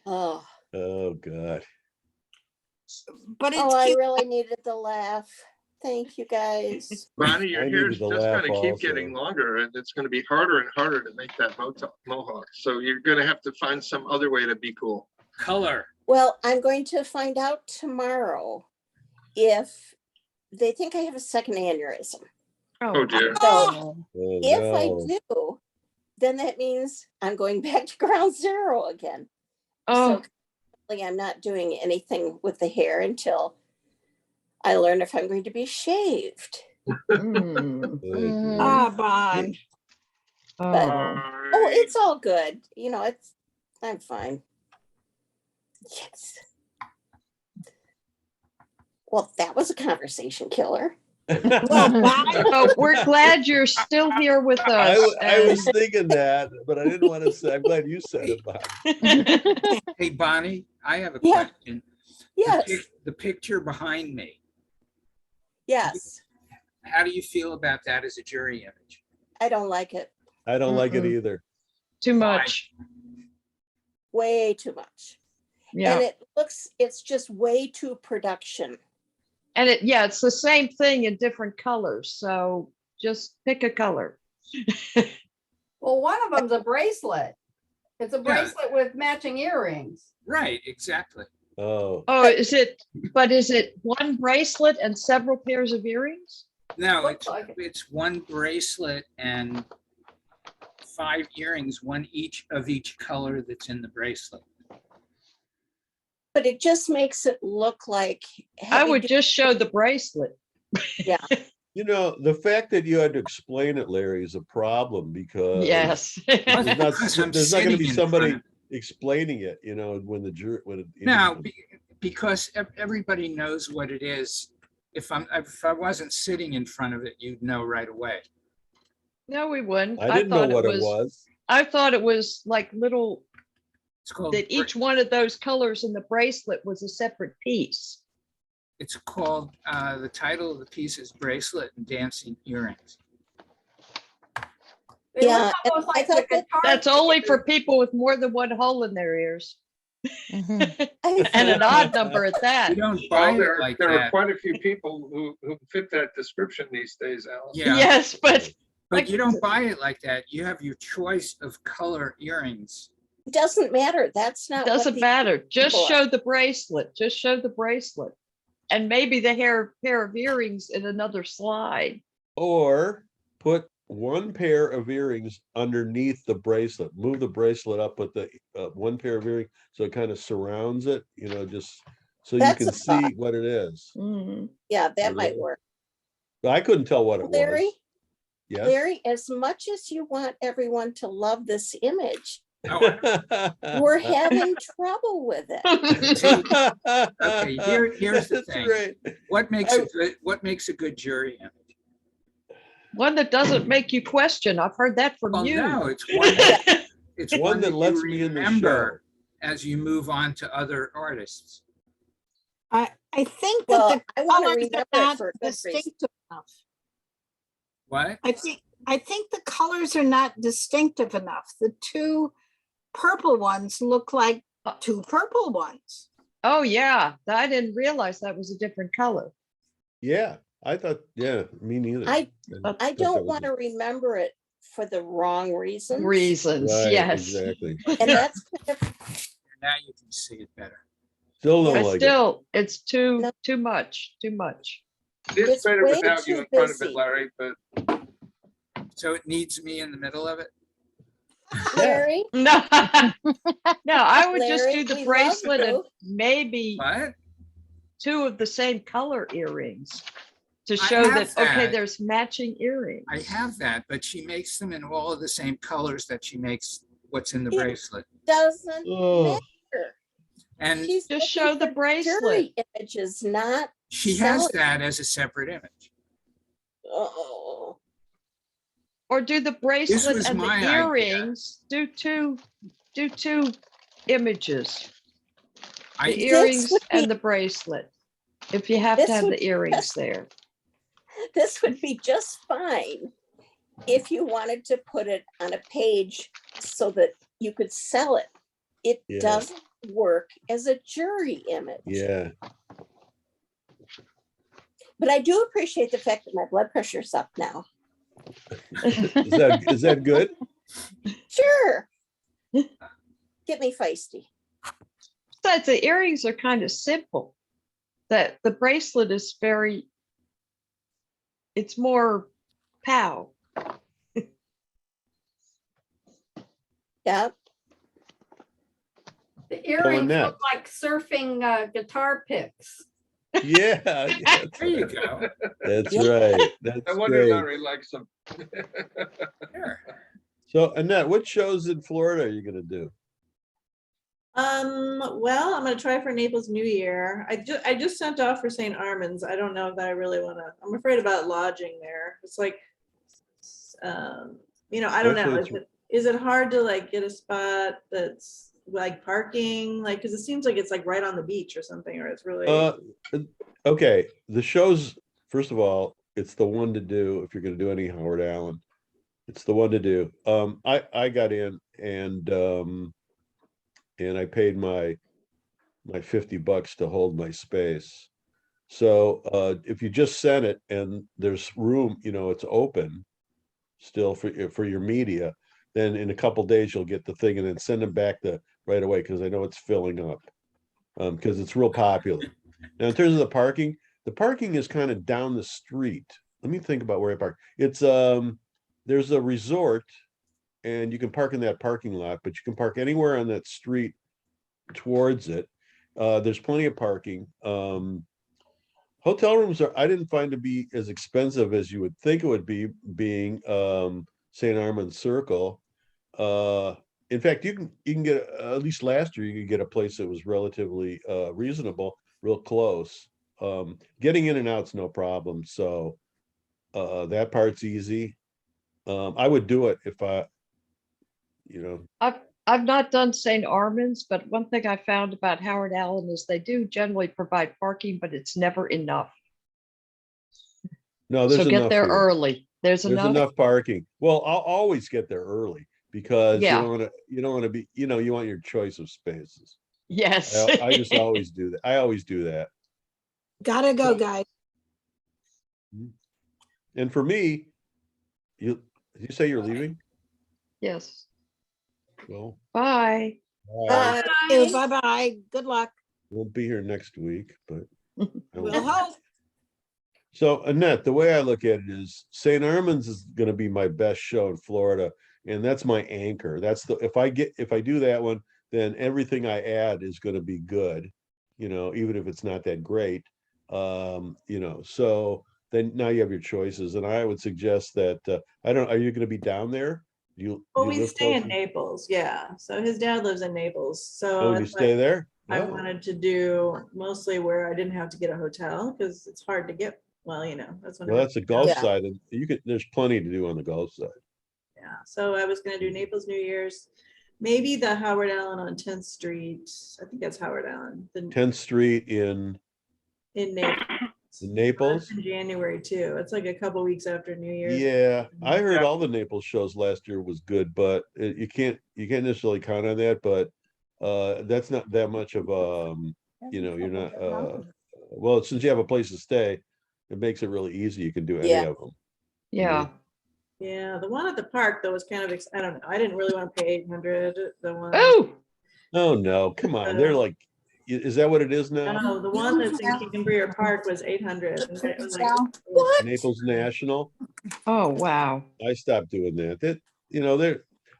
Oh, Oh God. But it's I cute. really needed the laugh. Thank you guys. Bonnie, your I hair needed is to just laugh going to keep also. getting longer and it's going to be harder and harder to make that mohawk. So you're going to have to find some other way to be cool. Color. Well, I'm going to find out tomorrow if they think I have a second aneurysm. Oh dear. So Oh, Oh, if I no. do, then that means I'm going back to ground zero again. Oh, So currently I'm not doing anything with the hair until I learn if I'm going to be shaved. mm, Mhm. Ah, Bon. oh. Oh, it's all good. You know, I'm fine. Yes. Well, that was a conversation killer. Well, Bon, Oh, we're glad you're still here with I, us. I was and- thinking that, but I didn't want to say, I'm glad you said it, Bob. Hey, Bonnie, I have a Yeah. question. Yes. The picture behind me, Yes. how do you feel about that as a jury image? I don't like it. I don't like it Mm-mm. either. Too much. Way too much. Yeah. And it's just way too production. And it's the same thing in different colors. So just pick a color. Well, one of them's a bracelet. It's a Yeah. bracelet with matching earrings. Right, exactly. Oh, Oh, is it one bracelet and several pairs of earrings? No, Looks like it. it's one bracelet and 5 earrings, one each of each color that's in the bracelet. But it just makes it look like I heavy would duty- just show the bracelet. you know, the fact that you had to explain it, Larry, is a problem because Yes. there's not, Because I'm there's not going to be sitting in somebody front explaining it, you know, when the jury, No, because everybody knows what it is. If I wasn't sitting in front of it, you'd know right away. No, we wouldn't. I didn't know thought what it was. I thought it was like little, It's called, that each one of those colors in the bracelet was a separate piece. it's called, the title of the piece is Bracelet and Dancing Earrings. They look Yeah, and almost I like the thought that- guitar That's only for players. people with more than one hole in their ears. Mhm. And an odd number at You that. don't buy Well, it like there are that. quite a few people who fit that description these days, Alice. Yeah, Yes, but but you don't buy it like that. You have your choice of color earrings. It doesn't matter. That's not what doesn't the- matter. Just people are- show the bracelet. Just show the bracelet. And maybe the pair of earrings in another slide. Or put one pair of earrings underneath the bracelet, move the bracelet up with the one pair of earrings, so it kind of surrounds it, you know, just so you That's can a see thought. what it is. Mm. Yeah, that might Really? work. But I couldn't tell what it Larry, was. Yes. Larry, as much as you want everyone to love this image, Oh, we're having trouble with it. Okay, here's the That's thing. right. what makes a good jury image? One that doesn't make you question. I've heard that from Well, you. no, it's one that, it's One that you lets me in the remember show. as you move on to other artists. I think that Well, the I want to colors remember are it not for a good reason. distinctive enough. What? I think the colors are not distinctive enough. The two purple ones look like two purple ones. Oh, yeah. I didn't realize that was a different color. Yeah, I thought, yeah, me neither. I thought that don't was want to remember it for the wrong reasons. Reasons, right, yes. exactly. And that's kind of, Now you can see it better. Still don't But like it. still, it's too No. much, too much. It's It's better way without you too in front of busy. it, Larry, but So it needs me in the middle of it? Larry, No, no, I would just Larry, do the we love bracelet and you. maybe What? two of the same color earrings to I show have that, okay, that. there's matching earrings. I have that, but she makes them in all of the same colors that she makes what's in the Yeah. bracelet. doesn't Oh, matter. And She's Just looking show the for bracelet. jury images, not, she has selling. that as a separate image. oh, Or do the bracelet was and the my idea. earrings, do two images. I, The This earrings would be- and the bracelet. If you have This to have would the be earrings just- there. this would be just fine if you wanted to put it on a page so that you could sell it. It Yeah. doesn't work as a jury image. yeah. But I do appreciate the fact that my blood pressure's up now. Is that good? Sure. Get me feisty. Besides, the earrings are kind of simple. That the bracelet is very it's more pow. Yeah, The earrings Annette. look like surfing guitar picks. Yeah, that's There you right. go. That's Yeah. right. I That's wonder if great. Larry likes them. Sure. So Annette, what shows in Florida are you gonna do? Well, I'm gonna try for Naples New Year. I just sent off for St. Armand's. I don't know if I really wanna, I'm afraid about lodging there. It's like, I don't know. Actually, Is it hard to like get a spot that's like parking? Like, cause it seems like it's like right on the beach or something, or it's really, Okay, the shows, first of all, it's the one to do if you're gonna do any Howard Allen. It's the one to do. I got in and I paid my $50 to hold my space. So if you just send it and there's room, it's open still for your media, then in a couple days you'll get the thing and then send them back right away because I know it's filling up because it's real popular. Now in terms of the parking is kind of down the street. Let me think about where I park. It's there's a resort and you can park in that parking lot, but you can park anywhere on that street towards it. There's plenty of parking. Hotel rooms I didn't find to be as expensive as you would think it would be, being St. Armand Circle. In fact, you can get, at least last year, you could get a place that was relatively reasonable, real close. Getting in and out's no problem. So that part's easy. I would do it if I've not done St. Armand's, but one thing I found about Howard Allen is they do generally provide parking, but it's never enough. no, there's So get enough there here. early. There's There's enough. enough parking. Well, I'll always get there early because Yeah. you don't want to be, you want your choice of spaces. Yes. I just always do that. I always do that. Gotta go, guys. And for me, did you say you're leaving? Yes. Well, Bye. I Bye-bye. Good luck. won't be here next week, but I will. We'll hope. So Annette, the way I look at it is St. Armand's is going to be my best show in Florida, and that's my anchor. That's if I do that one, then everything I add is going to be good, even if it's not that great. So then now you have your choices, and I would suggest that are you going to be down there? well, you we live stay in close? Naples. Yeah. So his dad lives in Naples. So Oh, you it's stay like, there? I Oh. wanted to do mostly where I didn't have to get a hotel because it's hard to get. Well, that's when. Well, that's the Gulf Yeah. side, and there's plenty to do on the Gulf side. Yeah. So I was going to do Naples New Year's, maybe the Howard Allen on 10th Street. I think that's Howard Allen. 10th Street in Naples. Naples. In January too. It's like a couple weeks after New Year's. Yeah, I heard Yeah. all the Naples shows last year was good, but you can't necessarily count on that. But that's not that much of you're not well, since you have a place to stay, it makes it really easy. You can do any Yeah. of them. Yeah. Yeah, the one at the park though was kind of, I don't know. I didn't really want to pay 800. The one. Oh, Oh no, come on. They're like, is that what it is now? No, the one that's in Cambria Park was 800. And it was like, What? Naples National. oh, wow. I stopped doing that.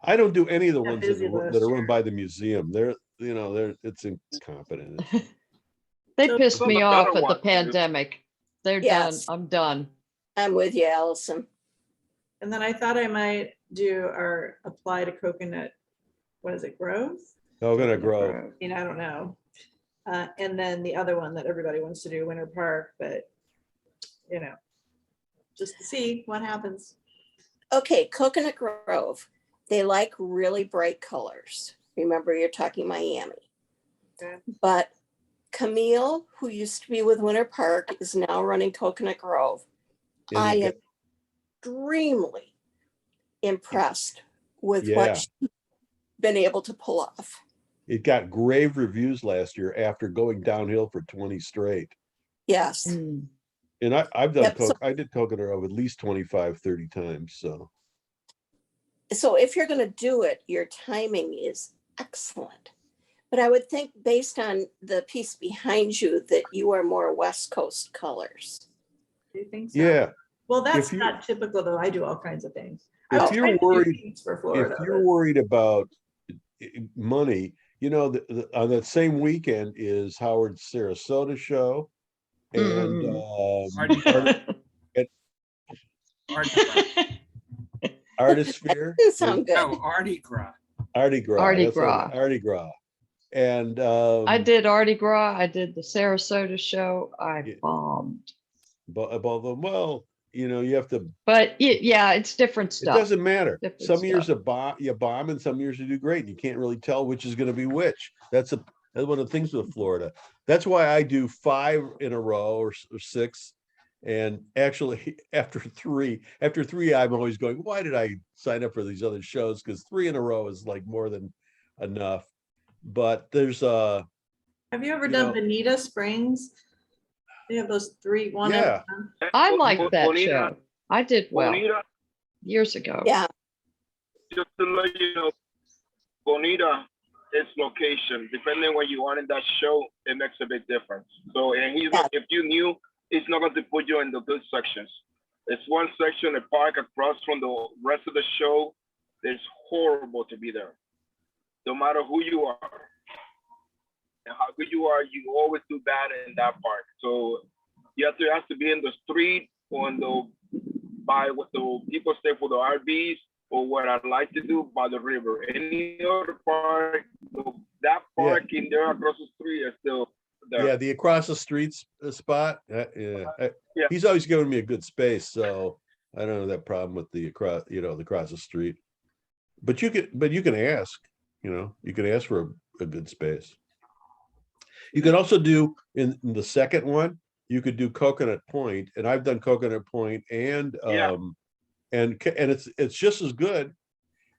I don't do any of the Yeah, ones busy that last are run year. by the museum. It's incompetent. They So- pissed Some me of the off better at the ones do. pandemic. They're Yes. done. I'm done. I'm with you, Allison. And then I thought I might apply to Coconut, what is it, Grove? Coconut Grove. I don't know. And then the other one that everybody wants to do, Winter Park, but just to see what happens. Okay, Coconut Grove. They like really bright colors. Remember, you're talking Miami. Okay. But Camille, who used to be with Winter Park, is now running Coconut Grove. And I you am extremely impressed with Yeah. what she's been able to pull off. It got grave reviews last year after going downhill for 20 straight. Yes. Mm. And I've done Yep, so- I did Coconut Grove at least 25, 30 times. So So if you're going to do it, your timing is excellent. But I would think based on the piece behind you that you are more West Coast colors. Do you think so? yeah. Well, that's you- not typical though. I do all kinds of things. I If was you're trying to do worried, things for Florida. if you're worried about money, you know, on that same weekend is Howard's Sarasota show. And Mardi Gras. Mardi Gras. Artisphere. Didn't sound good. No, Mardi Gras. Mardi Gras. Mardi that's what- Gras. Mardi Gras. And I did Mardi Gras. I did the Sarasota show. I Yeah. bombed. above them. Well, you know, you have to. But yeah, it's different It stuff. doesn't matter. Different Some years stuff. you bomb, and some years you do great. You can't really tell which is going to be which. That's one of the things with Florida. That's why I do 5 in a row or 6. And actually, after three, I'm always going, why did I sign up for these other shows? Because 3 in a row is like more than enough. But there's Have you ever you done know- Bonita Springs? They have those 3, one at a Yeah. time. I like that Bonita- show. I did well Bonita, years ago. Yeah, just to let you know, Bonita, its location, depending where you are in that show, it makes a big difference. So, and Yeah. if you knew, it's not going to put you in the good sections. It's one section, a park across from the rest of the show. It's horrible to be there. No matter who you are and how good you are, you always do bad in that park. So you have to be in the street or by what the people stay for the RVs, or what I like to do by the river. Any other park, that park in there across the street is still there. yeah, the across the streets spot. Yeah. Yeah. He's always giving me a good space, so I don't have that problem with the across, the across the street. But you can ask, you can ask for a good space. You can also do in the second one, you could do Coconut Point, and I've done Coconut Point and Yeah. and it's just as good.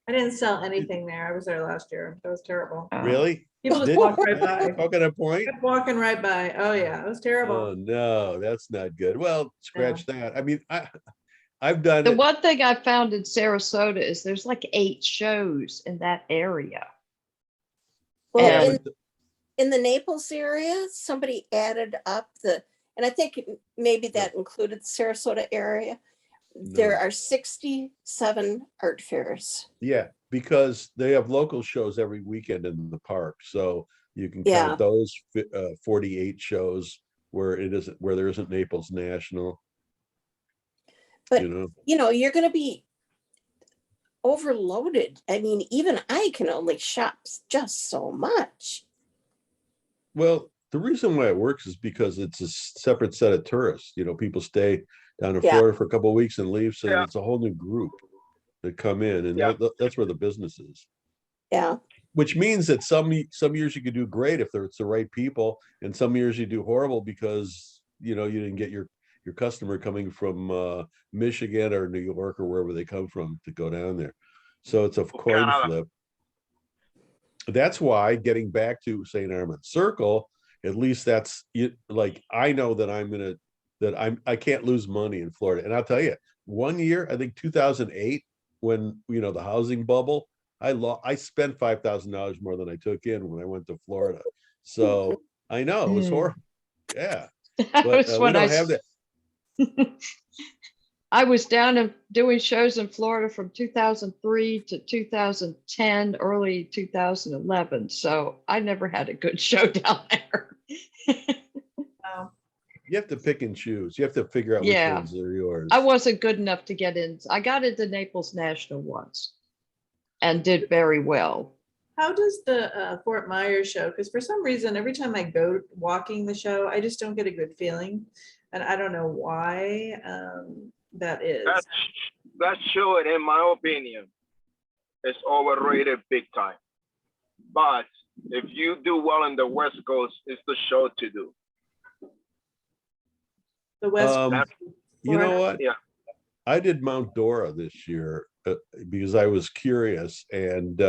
I didn't sell anything there. I was there last year. That was terrible. Really? People just Did- walked right by. Coconut Point? Kept walking right by. Oh yeah, it was terrible. Oh no, that's not good. Well, scratch that. I mean, I've done The it. one thing I found in Sarasota is there's like 8 shows in that area. well, Yeah, And- but in the Naples area, somebody added up and I think maybe that included the Sarasota area. There No. are 67 art fairs. yeah, because they have local shows every weekend in the park, so you can Yeah. count those 48 shows where there isn't Naples National. But you're going to be overloaded. I mean, even I can only shop just so much. Well, the reason why it works is because it's a separate set of tourists. People stay down in Yeah. Florida for a couple of weeks and leave, so Yeah. it's a whole new group that come in, and Yeah. that's where the business is. Yeah. Which means that some years you could do great if it's the right people, and some years you do horrible because you didn't get your customer coming from Michigan or New York or wherever they come from to go down there. So it's a coin Canada. flip. That's why, getting back to St. Armand Circle, at least that's like, I know that I can't lose money in Florida. And I'll tell you, one year, I think 2008, when the housing bubble, I spent $5,000 more than I took in when I went to Florida. So I know it was horrible. Yeah, That but was we when don't I have that. I was down and doing shows in Florida from 2003 to 2010, early 2011. So I never had a good show down there. Oh. You have to pick and choose. You have to figure out which Yeah. ones are yours. I wasn't good enough to get in. I got into Naples National once and did very well. How does the Fort Myers show? Because for some reason, every time I go walking the show, I just don't get a good feeling, and I don't know why that is. That show, in my opinion, is overrated big time. But if you do well in the West Coast, it's the show to do. The West. Um, You know Florida. what? Yeah. I did Mount Dora this year because I was curious, and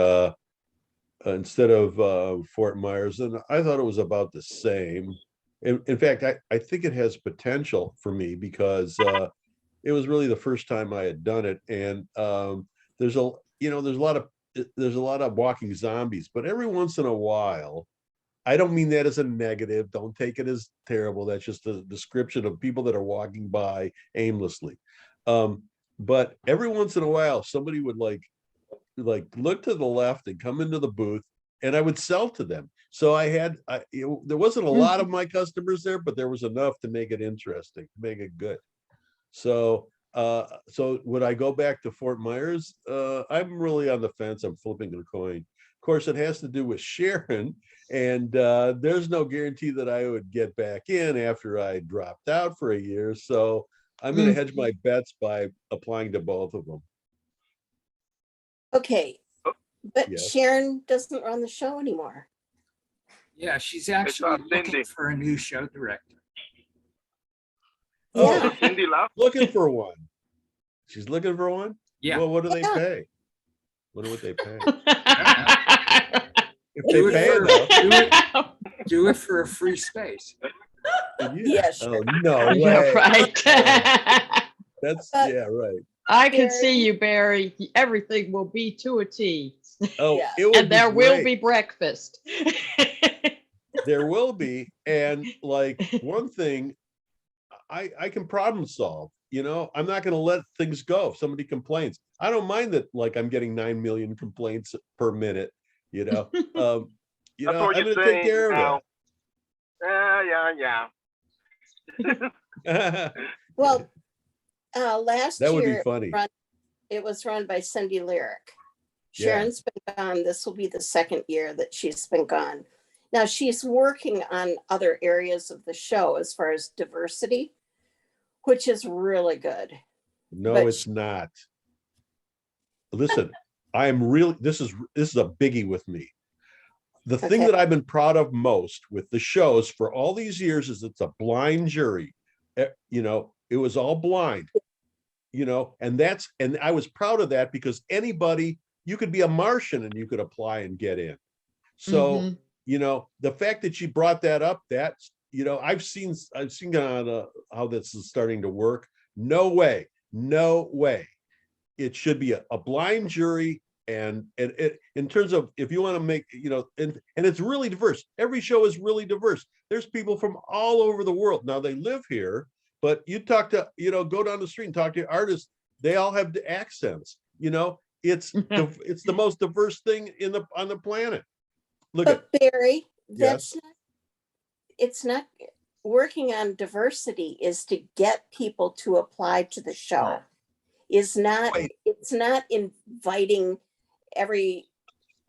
instead of Fort Myers, and I thought it was about the same. In fact, I think it has potential for me because it was really the first time I had done it, and there's a lot of walking zombies, but every once in a while, I don't mean that as a negative. Don't take it as terrible. That's just a description of people that are walking by aimlessly. But every once in a while, somebody would like look to the left and come into the booth, and I would sell to them. So there wasn't a lot of my customers there, but there was enough to make it interesting, to make it good. So so would I go back to Fort Myers? I'm really on the fence. I'm flipping a coin. Of course, it has to do with Sharon, and there's no guarantee that I would get back in after I dropped out for a year. So I'm going to hedge my bets by applying to both of them. Okay, but Yes. Sharon doesn't run the show anymore. Yeah, she's actually looking Cindy. for a new show director. Oh, Yeah. Cindy left. looking for one. She's looking for one? Yeah. Well, what do they Yeah. pay? Wonder what they pay. If Do they it pay for- enough. Do it for a free space. Yeah, Oh, no Yeah, way. right. That's, But- yeah, right. I can Barry? see you, Barry. Everything will be to a T. Oh, Yeah. it would And there will great. be breakfast. There will be. And like one thing, I can problem solve, you know, I'm not gonna let things go. If somebody complains, I don't mind that, like, I'm getting 9 million complaints per minute, you know. You That's know, what I'm you're gonna take saying care now. of Yeah. that. Well, last That would be year funny. it was run by Cindy Lyric. Yeah. Sharon's been gone. This will be the second year that she's been gone. Now she's working on other areas of the show as far as diversity, which is really good. No, But it's not. Listen, I'm really, this is a biggie with me. The thing Okay. that I've been proud of most with the shows for all these years is it's a blind jury. You know, it was all blind, you know, and I was proud of that because anybody, you could be a Martian and you could apply and get in. So, Mhm. you know, the fact that she brought that up, that's, you know, I've seen how this is starting to work. No way. It should be a blind jury. And it, in terms of, if you want to make, you know, and it's really diverse. Every show is really diverse. There's people from all over the world. Now they live here, but you talk to, you know, go down the street and talk to artists. They all have the accents, you know, it's the most diverse thing on the planet. Look at, But Barry, Yes. it's not working on diversity is to get people to apply to the show. It's not inviting every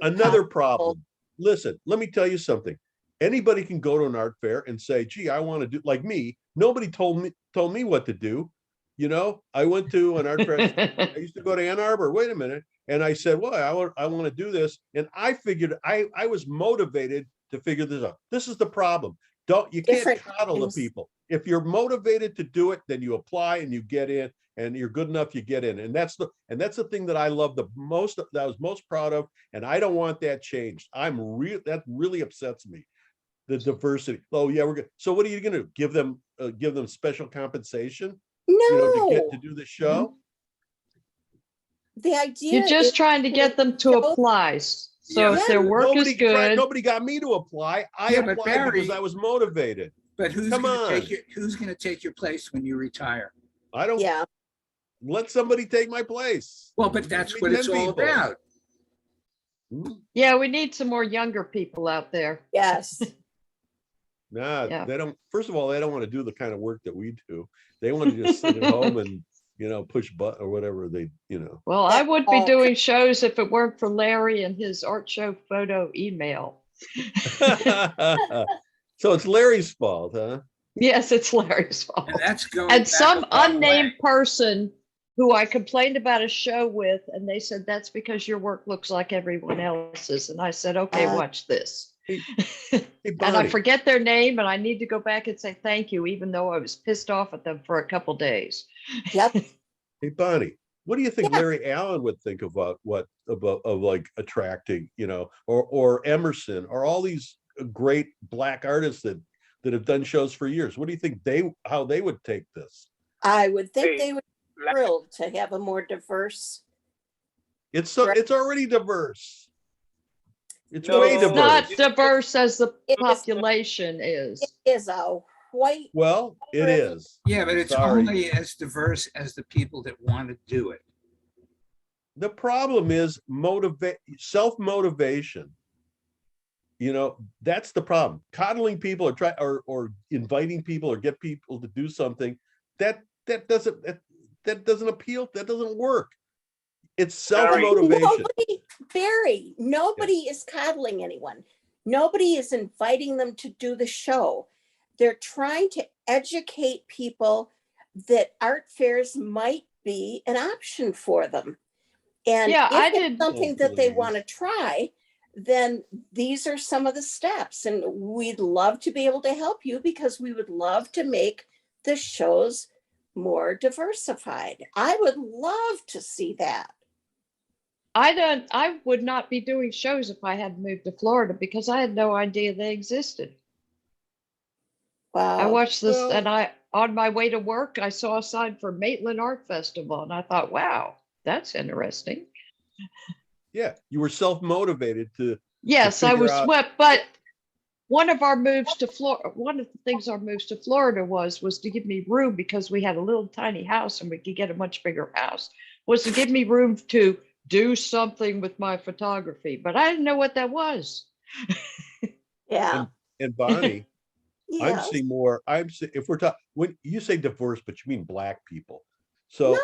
another problem. Listen, let me tell you something. Anybody can go to an art fair and say, gee, I want to do, like me. Nobody told me what to do. You know, I went to an art fair. I used to go to Ann Arbor. Wait a minute. And I said, well, I want to do this. And I figured I was motivated to figure this out. This is the problem. You can't Different coddle the things. people. If you're motivated to do it, then you apply and you get in, and you're good enough, you get in. And that's the thing that I love the most, that I was most proud of. And I don't want that changed. That really upsets me. The diversity. Oh yeah, we're good. So what are you gonna do? Give them special compensation? You know, to get to No, do the show? the idea You're just is trying to get them to show- apply. So Yeah. if their work is good, Nobody got me to apply. I Yeah, but applied because Barry- I was motivated. But who's Come gonna on. who's gonna take your place when you retire? I don't yeah, let somebody take my place. Well, but that's Give what me it's 10 all people. about. yeah, we need some more younger people out there. yes. Nah, Yeah. they don't. First of all, they don't want to do the kind of work that we do. They want to just sit at home and, you know, push button or whatever they, you know. Well, I That's would be all. doing shows if it weren't for Larry and his art show photo email. So it's Larry's fault, huh? Yes, it's Larry's fault. And that's going. And back some a long unnamed way. person person who I complained about a show with, and they said, that's because your work looks like everyone else's. And I said, okay, watch this. Hey, And I Bonnie, forget their name, and I need to go back and say thank you, even though I was pissed off at them for a couple days. Yep. hey, Bonnie, what do you think Yeah. Larry Allen would think about like attracting, you know, or Emerson or all these great Black artists that have done shows for years? What do you think how they would take this? I would think Hey, they would be thrilled to have a more diverse. It's Right. it's already diverse. It's No, way It's diverse. not diverse as the It is- population is. It is a quite, Well, it is. Yeah, but it's Sorry. only as diverse as the people that want to do it. The problem is self-motivation. You know, that's the problem. Coddling people or inviting people or get people to do something that doesn't appeal. That doesn't work. It's self-motivation. nobody is coddling anyone. Nobody is inviting them to do the show. They're trying to educate people that art fairs might be an option for them. And Yeah, I if it's did. something Oh, that they please. want to try, then these are some of the steps. And we'd love to be able to help you because we would love to make the shows more diversified. I would love to see that. I would not be doing shows if I had moved to Florida because I had no idea they existed. I Wow. watched this Well- and on my way to work, I saw a sign for Maitland Art Festival and I thought, wow, that's interesting. Yeah, you were self-motivated to Yes, I figure was out- swept, but one of our moves to Florida, one of the things our moves to Florida was to give me room because we had a little tiny house and we could get a much bigger house, was to give me room to do something with my photography, but I didn't know what that was. Yeah. and Bonnie, I'm Yes. seeing more. If we're talking, when you say diverse, but you mean Black people. So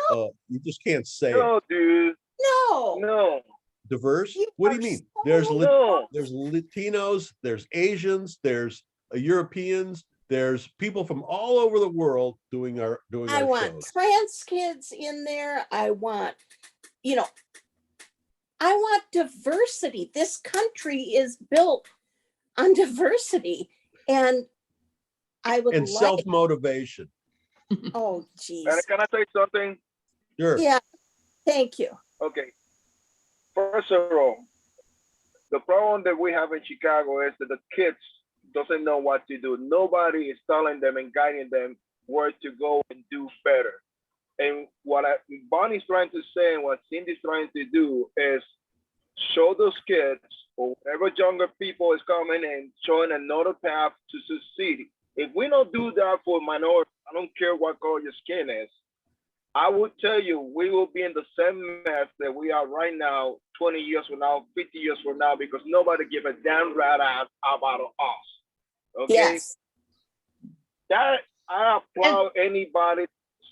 you just can't say it. No, dude. No. No. Diverse. You What do you are mean? so There's No. there's Latinos, there's Asians, there's Europeans, there's people from all over the world doing I our want shows. trans kids in there. I want, I want diversity. This country is built on diversity. And I would And like, self-motivation. oh, geez. And can I say something? Sure. Yeah, thank you. Okay. First of all, the problem that we have in Chicago is that the kids doesn't know what to do. Nobody is telling them and guiding them where to go and do better. And what Bonnie's trying to say and what Cindy's trying to do is show those kids or whatever younger people is coming and showing another path to succeed. If we don't do that for minorities, I don't care what color your skin is, I would tell you, we will be in the same mess that we are right now, 20 years from now, 50 years from now, because nobody give a damn rat ass about us. Okay? Yes. That I applaud anybody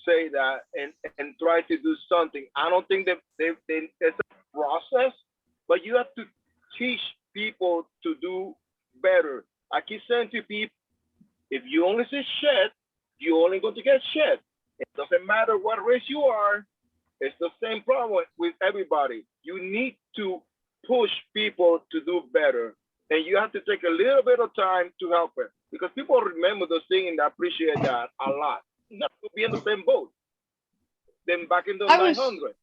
say that and try to do something. I don't think that it's a process, but you have to teach people to do better. I keep saying to people, if you only say shit, you're only going to get shit. It doesn't matter what race you are. It's the same problem with everybody. You need to push people to do better. And you have to take a little bit of time to help it. Because people remember those things and appreciate that a lot. Not to be in the same boat. Then back in the 900s.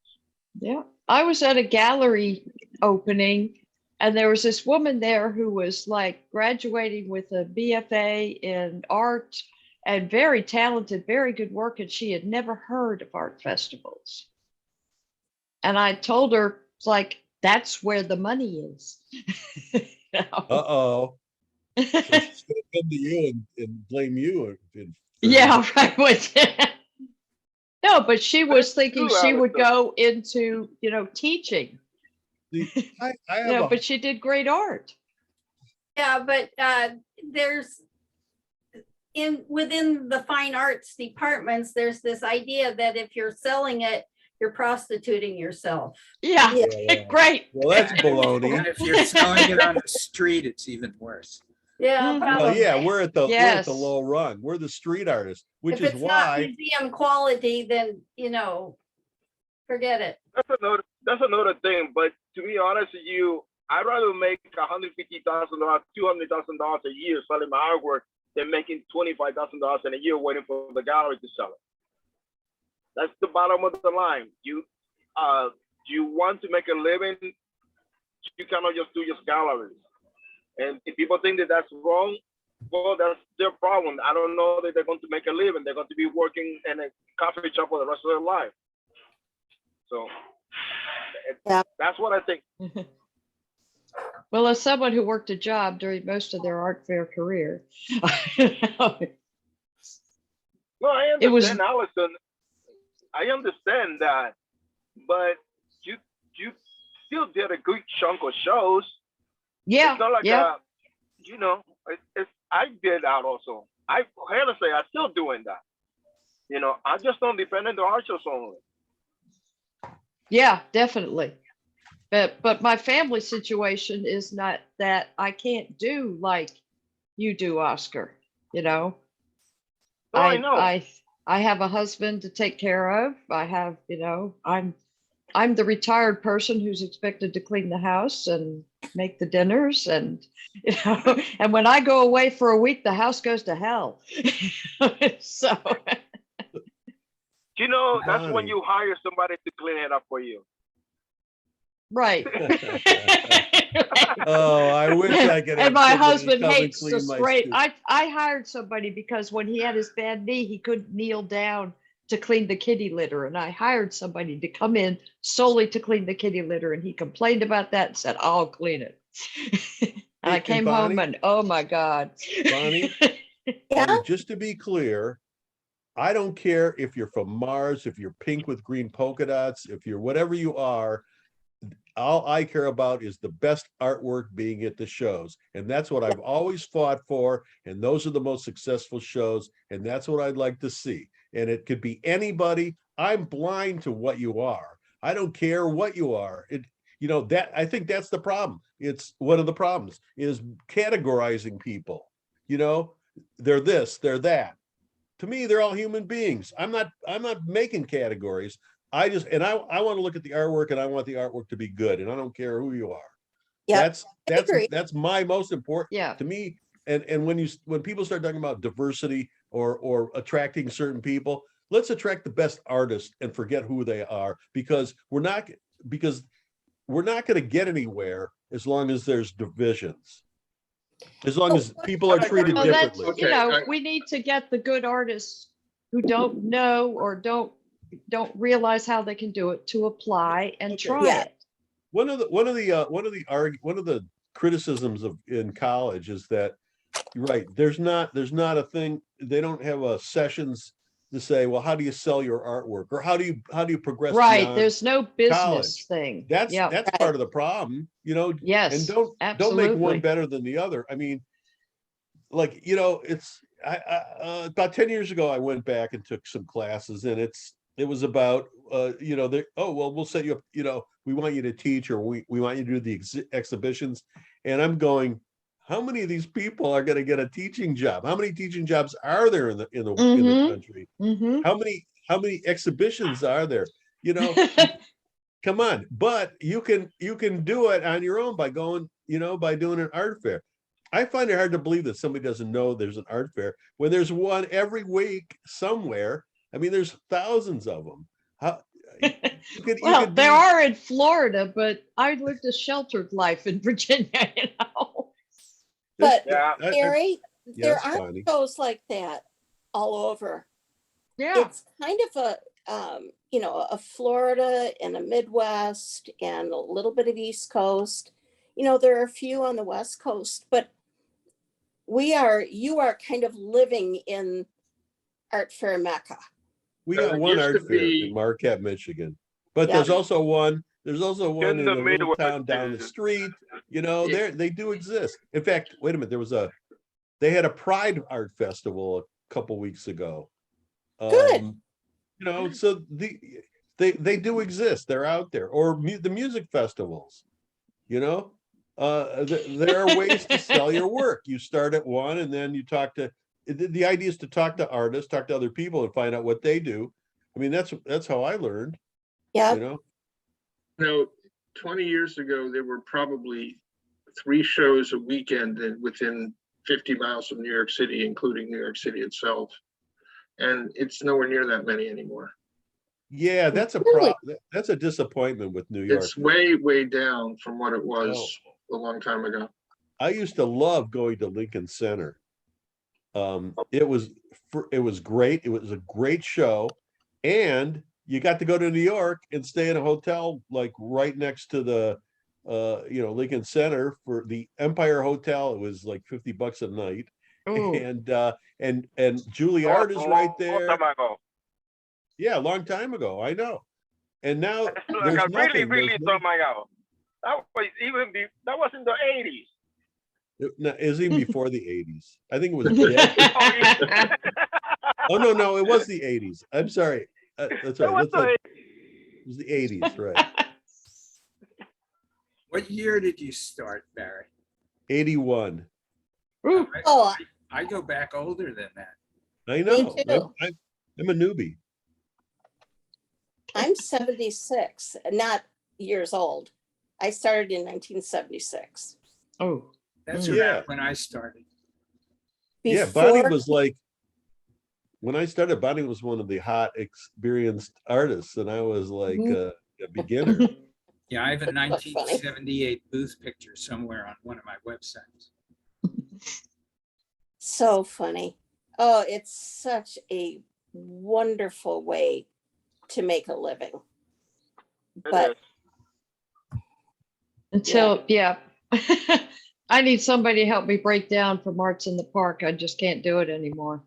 Yeah. I was at a gallery opening and there was this woman there who was like graduating with a BFA in art and very talented, very good work. And she had never heard of art festivals. And I told her, it's like, that's where the money is. You know? Uh-oh. So she's going to come to you and blame you. Yeah, right. No, but she was thinking she would go into, teaching. I have but she did great art. Yeah, but there's within the fine arts departments, there's this idea that if you're selling it, you're prostituting yourself. Yeah. Great. Well, that's And baloney. if you're selling it on the street, it's even worse. Yeah. Mhm. Well, probably. yeah, we're at the Yes. low rung. We're the street artists, which If is it's not why museum quality, then, forget it. That's another thing. But to be honest with you, I'd rather make $150,000, $200,000 a year selling my artwork than making $25,000 in a year waiting for the gallery to sell it. That's the bottom of the line. You want to make a living, you cannot just do just galleries. And if people think that that's wrong, well, that's their problem. I don't know that they're going to make a living. They're going to be working in a coffee shop for the rest of their life. So that's what I think. Well, as someone who worked a job during most of their art fair career, No, I It was- understand, Allison. I understand that, but you still did a good chunk of shows. Yeah, It's not like yeah. it's I did that also. I had to say I'm still doing that. I just don't depend on the art shows only. Yeah, definitely. But my family situation is not that I can't do like you do, Oscar, you know. No, I know. I have a husband to take care of. I have, I'm the retired person who's expected to clean the house and make the dinners and and when I go away for a week, the house goes to hell. So That's when Bonnie. you hire somebody to clean it up for you. right. Oh, I wish I could have And my somebody husband come and hates the clean my spray. stu- I hired somebody because when he had his bad knee, he couldn't kneel down to clean the kitty litter. And I hired somebody to come in solely to clean the kitty litter. And he complained about that and said, I'll clean it. And I And came home Bonnie? and oh my God. Bonnie, Yeah, Bonnie, just to be clear, I don't care if you're from Mars, if you're pink with green polka dots, if you're whatever you are. All I care about is the best artwork being at the shows. And that's what I've always fought for. And those are the most successful shows. And that's what I'd like to see. And it could be anybody. I'm blind to what you are. I don't care what you are. That I think that's the problem. It's one of the problems is categorizing people. They're this, they're that. To me, they're all human beings. I'm not making categories. I want to look at the artwork and I want the artwork to be good. And I don't care who you are. yeah, agree. That's my most important Yeah. to me. And when people start talking about diversity or attracting certain people, let's attract the best artists and forget who they are because we're not going to get anywhere as long as there's divisions. As long as people are treated Well, that's, differently. Okay, we need to get the good artists who don't know or don't realize how they can do it to apply and try Yeah. it. One of the criticisms in college is that you're right. There's not a thing. They don't have a sessions to say, well, how do you sell your artwork or how do you progress? Right. beyond There's no business college? thing. That's Yeah. part of the problem, Yes. and don't make one absolutely. better than the other. I mean, like, it's about 10 years ago, I went back and took some classes and it was about, we'll set you up, we want you to teach or we want you to do the exhibitions. And I'm going, how many of these people are going to get a teaching job? How many teaching jobs are there in the country? Mhm. How many exhibitions are there? Come on, but you can do it on your own by going, by doing an art fair. I find it hard to believe that somebody doesn't know there's an art fair when there's one every week somewhere. I mean, there's thousands of them. Well, there are in Florida, but I lived a sheltered life in Virginia, But Yeah. Gary, there Yes, are Bonnie. shows like that all over. Yeah. It's kind of a Florida and a Midwest and a little bit of East Coast. There are a few on the West Coast, but you are kind of living in Art Fair Mecca. We It got one used art to fair be- in Marquette, Michigan, but Yeah. there's also one in In the the little Midwest, town down the too. street. Yeah. They do exist. In fact, wait a minute, they had a Pride Art Festival a couple weeks ago. Good. So they do exist. They're out there, or the music festivals. There are ways to sell your work. You start at one, and then you talk to. The idea is to talk to artists, talk to other people, and find out what they do. I mean, that's how I learned. Yeah. 20 years ago, there were probably 3 shows a weekend within 50 miles of New York City, including New York City itself. And it's nowhere near that many anymore. Yeah, that's a Really? that's a disappointment with New York. It's way, way down from what it was a long time ago. I used to love going to Lincoln Center. It was great. It was a great show, and you got to go to New York and stay in a hotel like right next to the Lincoln Center for the Empire Hotel. It was like $50 a night, Ooh. And Juilliard is right there. Long time ago. Yeah, a long time ago. I know. And now That's there's like a really, nothing. really long time ago. That was in the 80s. It was even before the 80s. I think it was dead. Oh no, it was the 80s. I'm sorry. That's right. It was the 80s, right? What year did you start, Barry? 81. Ooh. Oh, I go back older than that. I know. too. I'm a newbie. I'm 76, not years old. I started in 1976. Oh. That's Yeah. around when I started. Yeah, Bonnie Before- was like, when I started, Bonnie was one of the hot, experienced artists, and I was like a beginner. Yeah, I have a That's funny. 1978 booth picture somewhere on one of my websites. So funny. Oh, it's such a wonderful way to make a living. But Until, yeah. I need somebody to help me break down from Arts in the Park. I just can't do it anymore.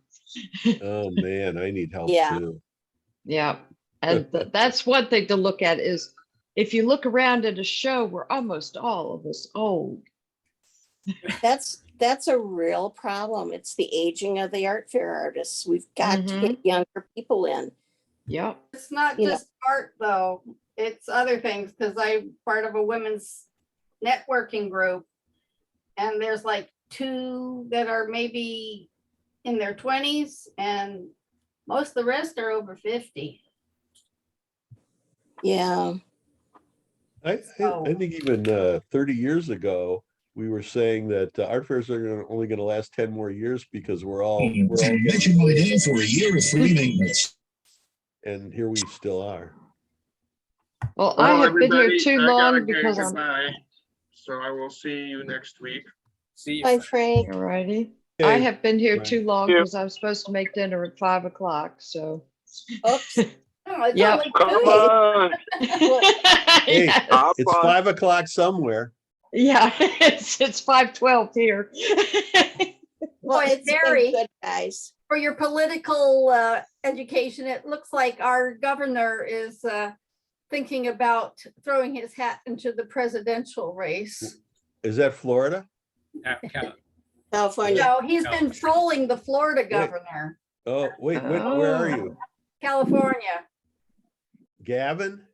Oh man, I need help Yeah. too. Yeah. And that's one thing to look at is if you look around at a show, we're almost all of us old. that's a real problem. It's the aging of the art fair artists. We've got to get younger people in. Yep. It's not You know. just art though, it's other things, because I'm part of a women's networking group. And there's like 2 that are maybe in their 20s and most of the rest are over 50. Yeah. I think even 30 years ago, we were saying that art fairs are only going to last 10 more years because we're all Mention my name for a year of free maintenance. and here we still are. Well, I have been here everybody, too I gotta long go. because I'm. Goodbye. So I will see you next week. See you. Bye, Frank. Alrighty. I Okay, have been here Right. too long Yeah. because I was supposed to make dinner at 5 o'clock, so. Oops. Oh, it's Yep. only Come 2. on. Hey, Yes. it's 5 o'clock somewhere. Yeah, it's 5:12 here. Well, Boy, it's been Barry. good, guys. For your political education, it looks like our governor is thinking about throwing his hat into the presidential race. Is that Florida? California. No, he's been trolling the Florida governor, Oh, wait, where are you? California. Gavin?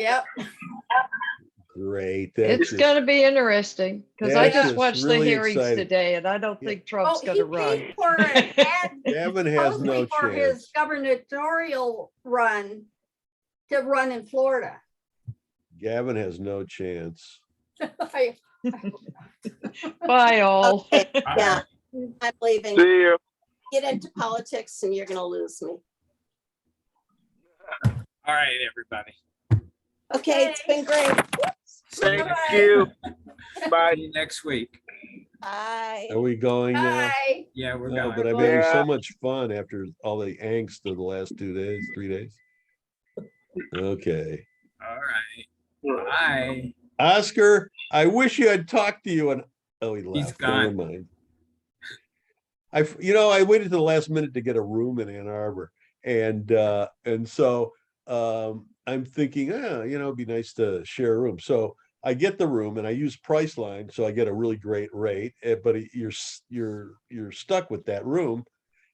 Yep. Great. It's going to be interesting because I that's just just watched really the hearings exciting. today and I don't Yeah. think Trump's Oh, going he to run. paid for an ad Gavin has no supposedly for his chance. gubernatorial run to run in Florida. Gavin has no chance. Bye all. Okay, yeah, I'm leaving. See you. Get into politics and you're gonna lose me. All right, everybody. Okay, it's been great. Thank Bye-bye. you. Bye. See you next week. Bye. Are we going now? Bye. Yeah, we're No, going. but I'm having Yeah. so much fun after all the angst of the last 2 days, 3 days. Okay. All right. Bye. Oscar, I wish you had talked to you and oh, he He's left. gone. Never mind. I waited to the last minute to get a room in Ann Arbor. And so I'm thinking, it'd be nice to share a room. So I get the room and I use Priceline, so I get a really great rate, but you're stuck with that room.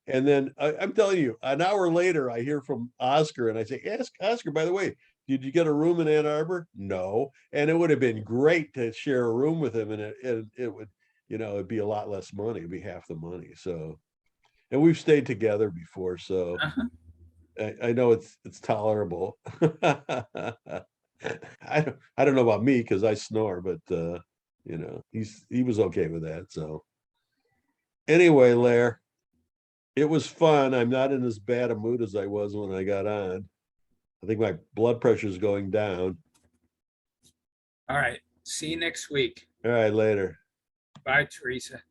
And then I'm telling you, an hour later, I hear from Oscar and I say, ask Oscar, by the way, did you get a room in Ann Arbor? No. And it would have been great to share a room with him, and it would, it'd be a lot less money, it'd be half the money. So, and we've stayed together before, so I know it's tolerable. I don't know about me because I snore, but he was okay with that. So anyway, Lair, it was fun. I'm not in as bad a mood as I was when I got on. I think my blood pressure is going down. All right. See you next week. All right, later. Bye, Teresa.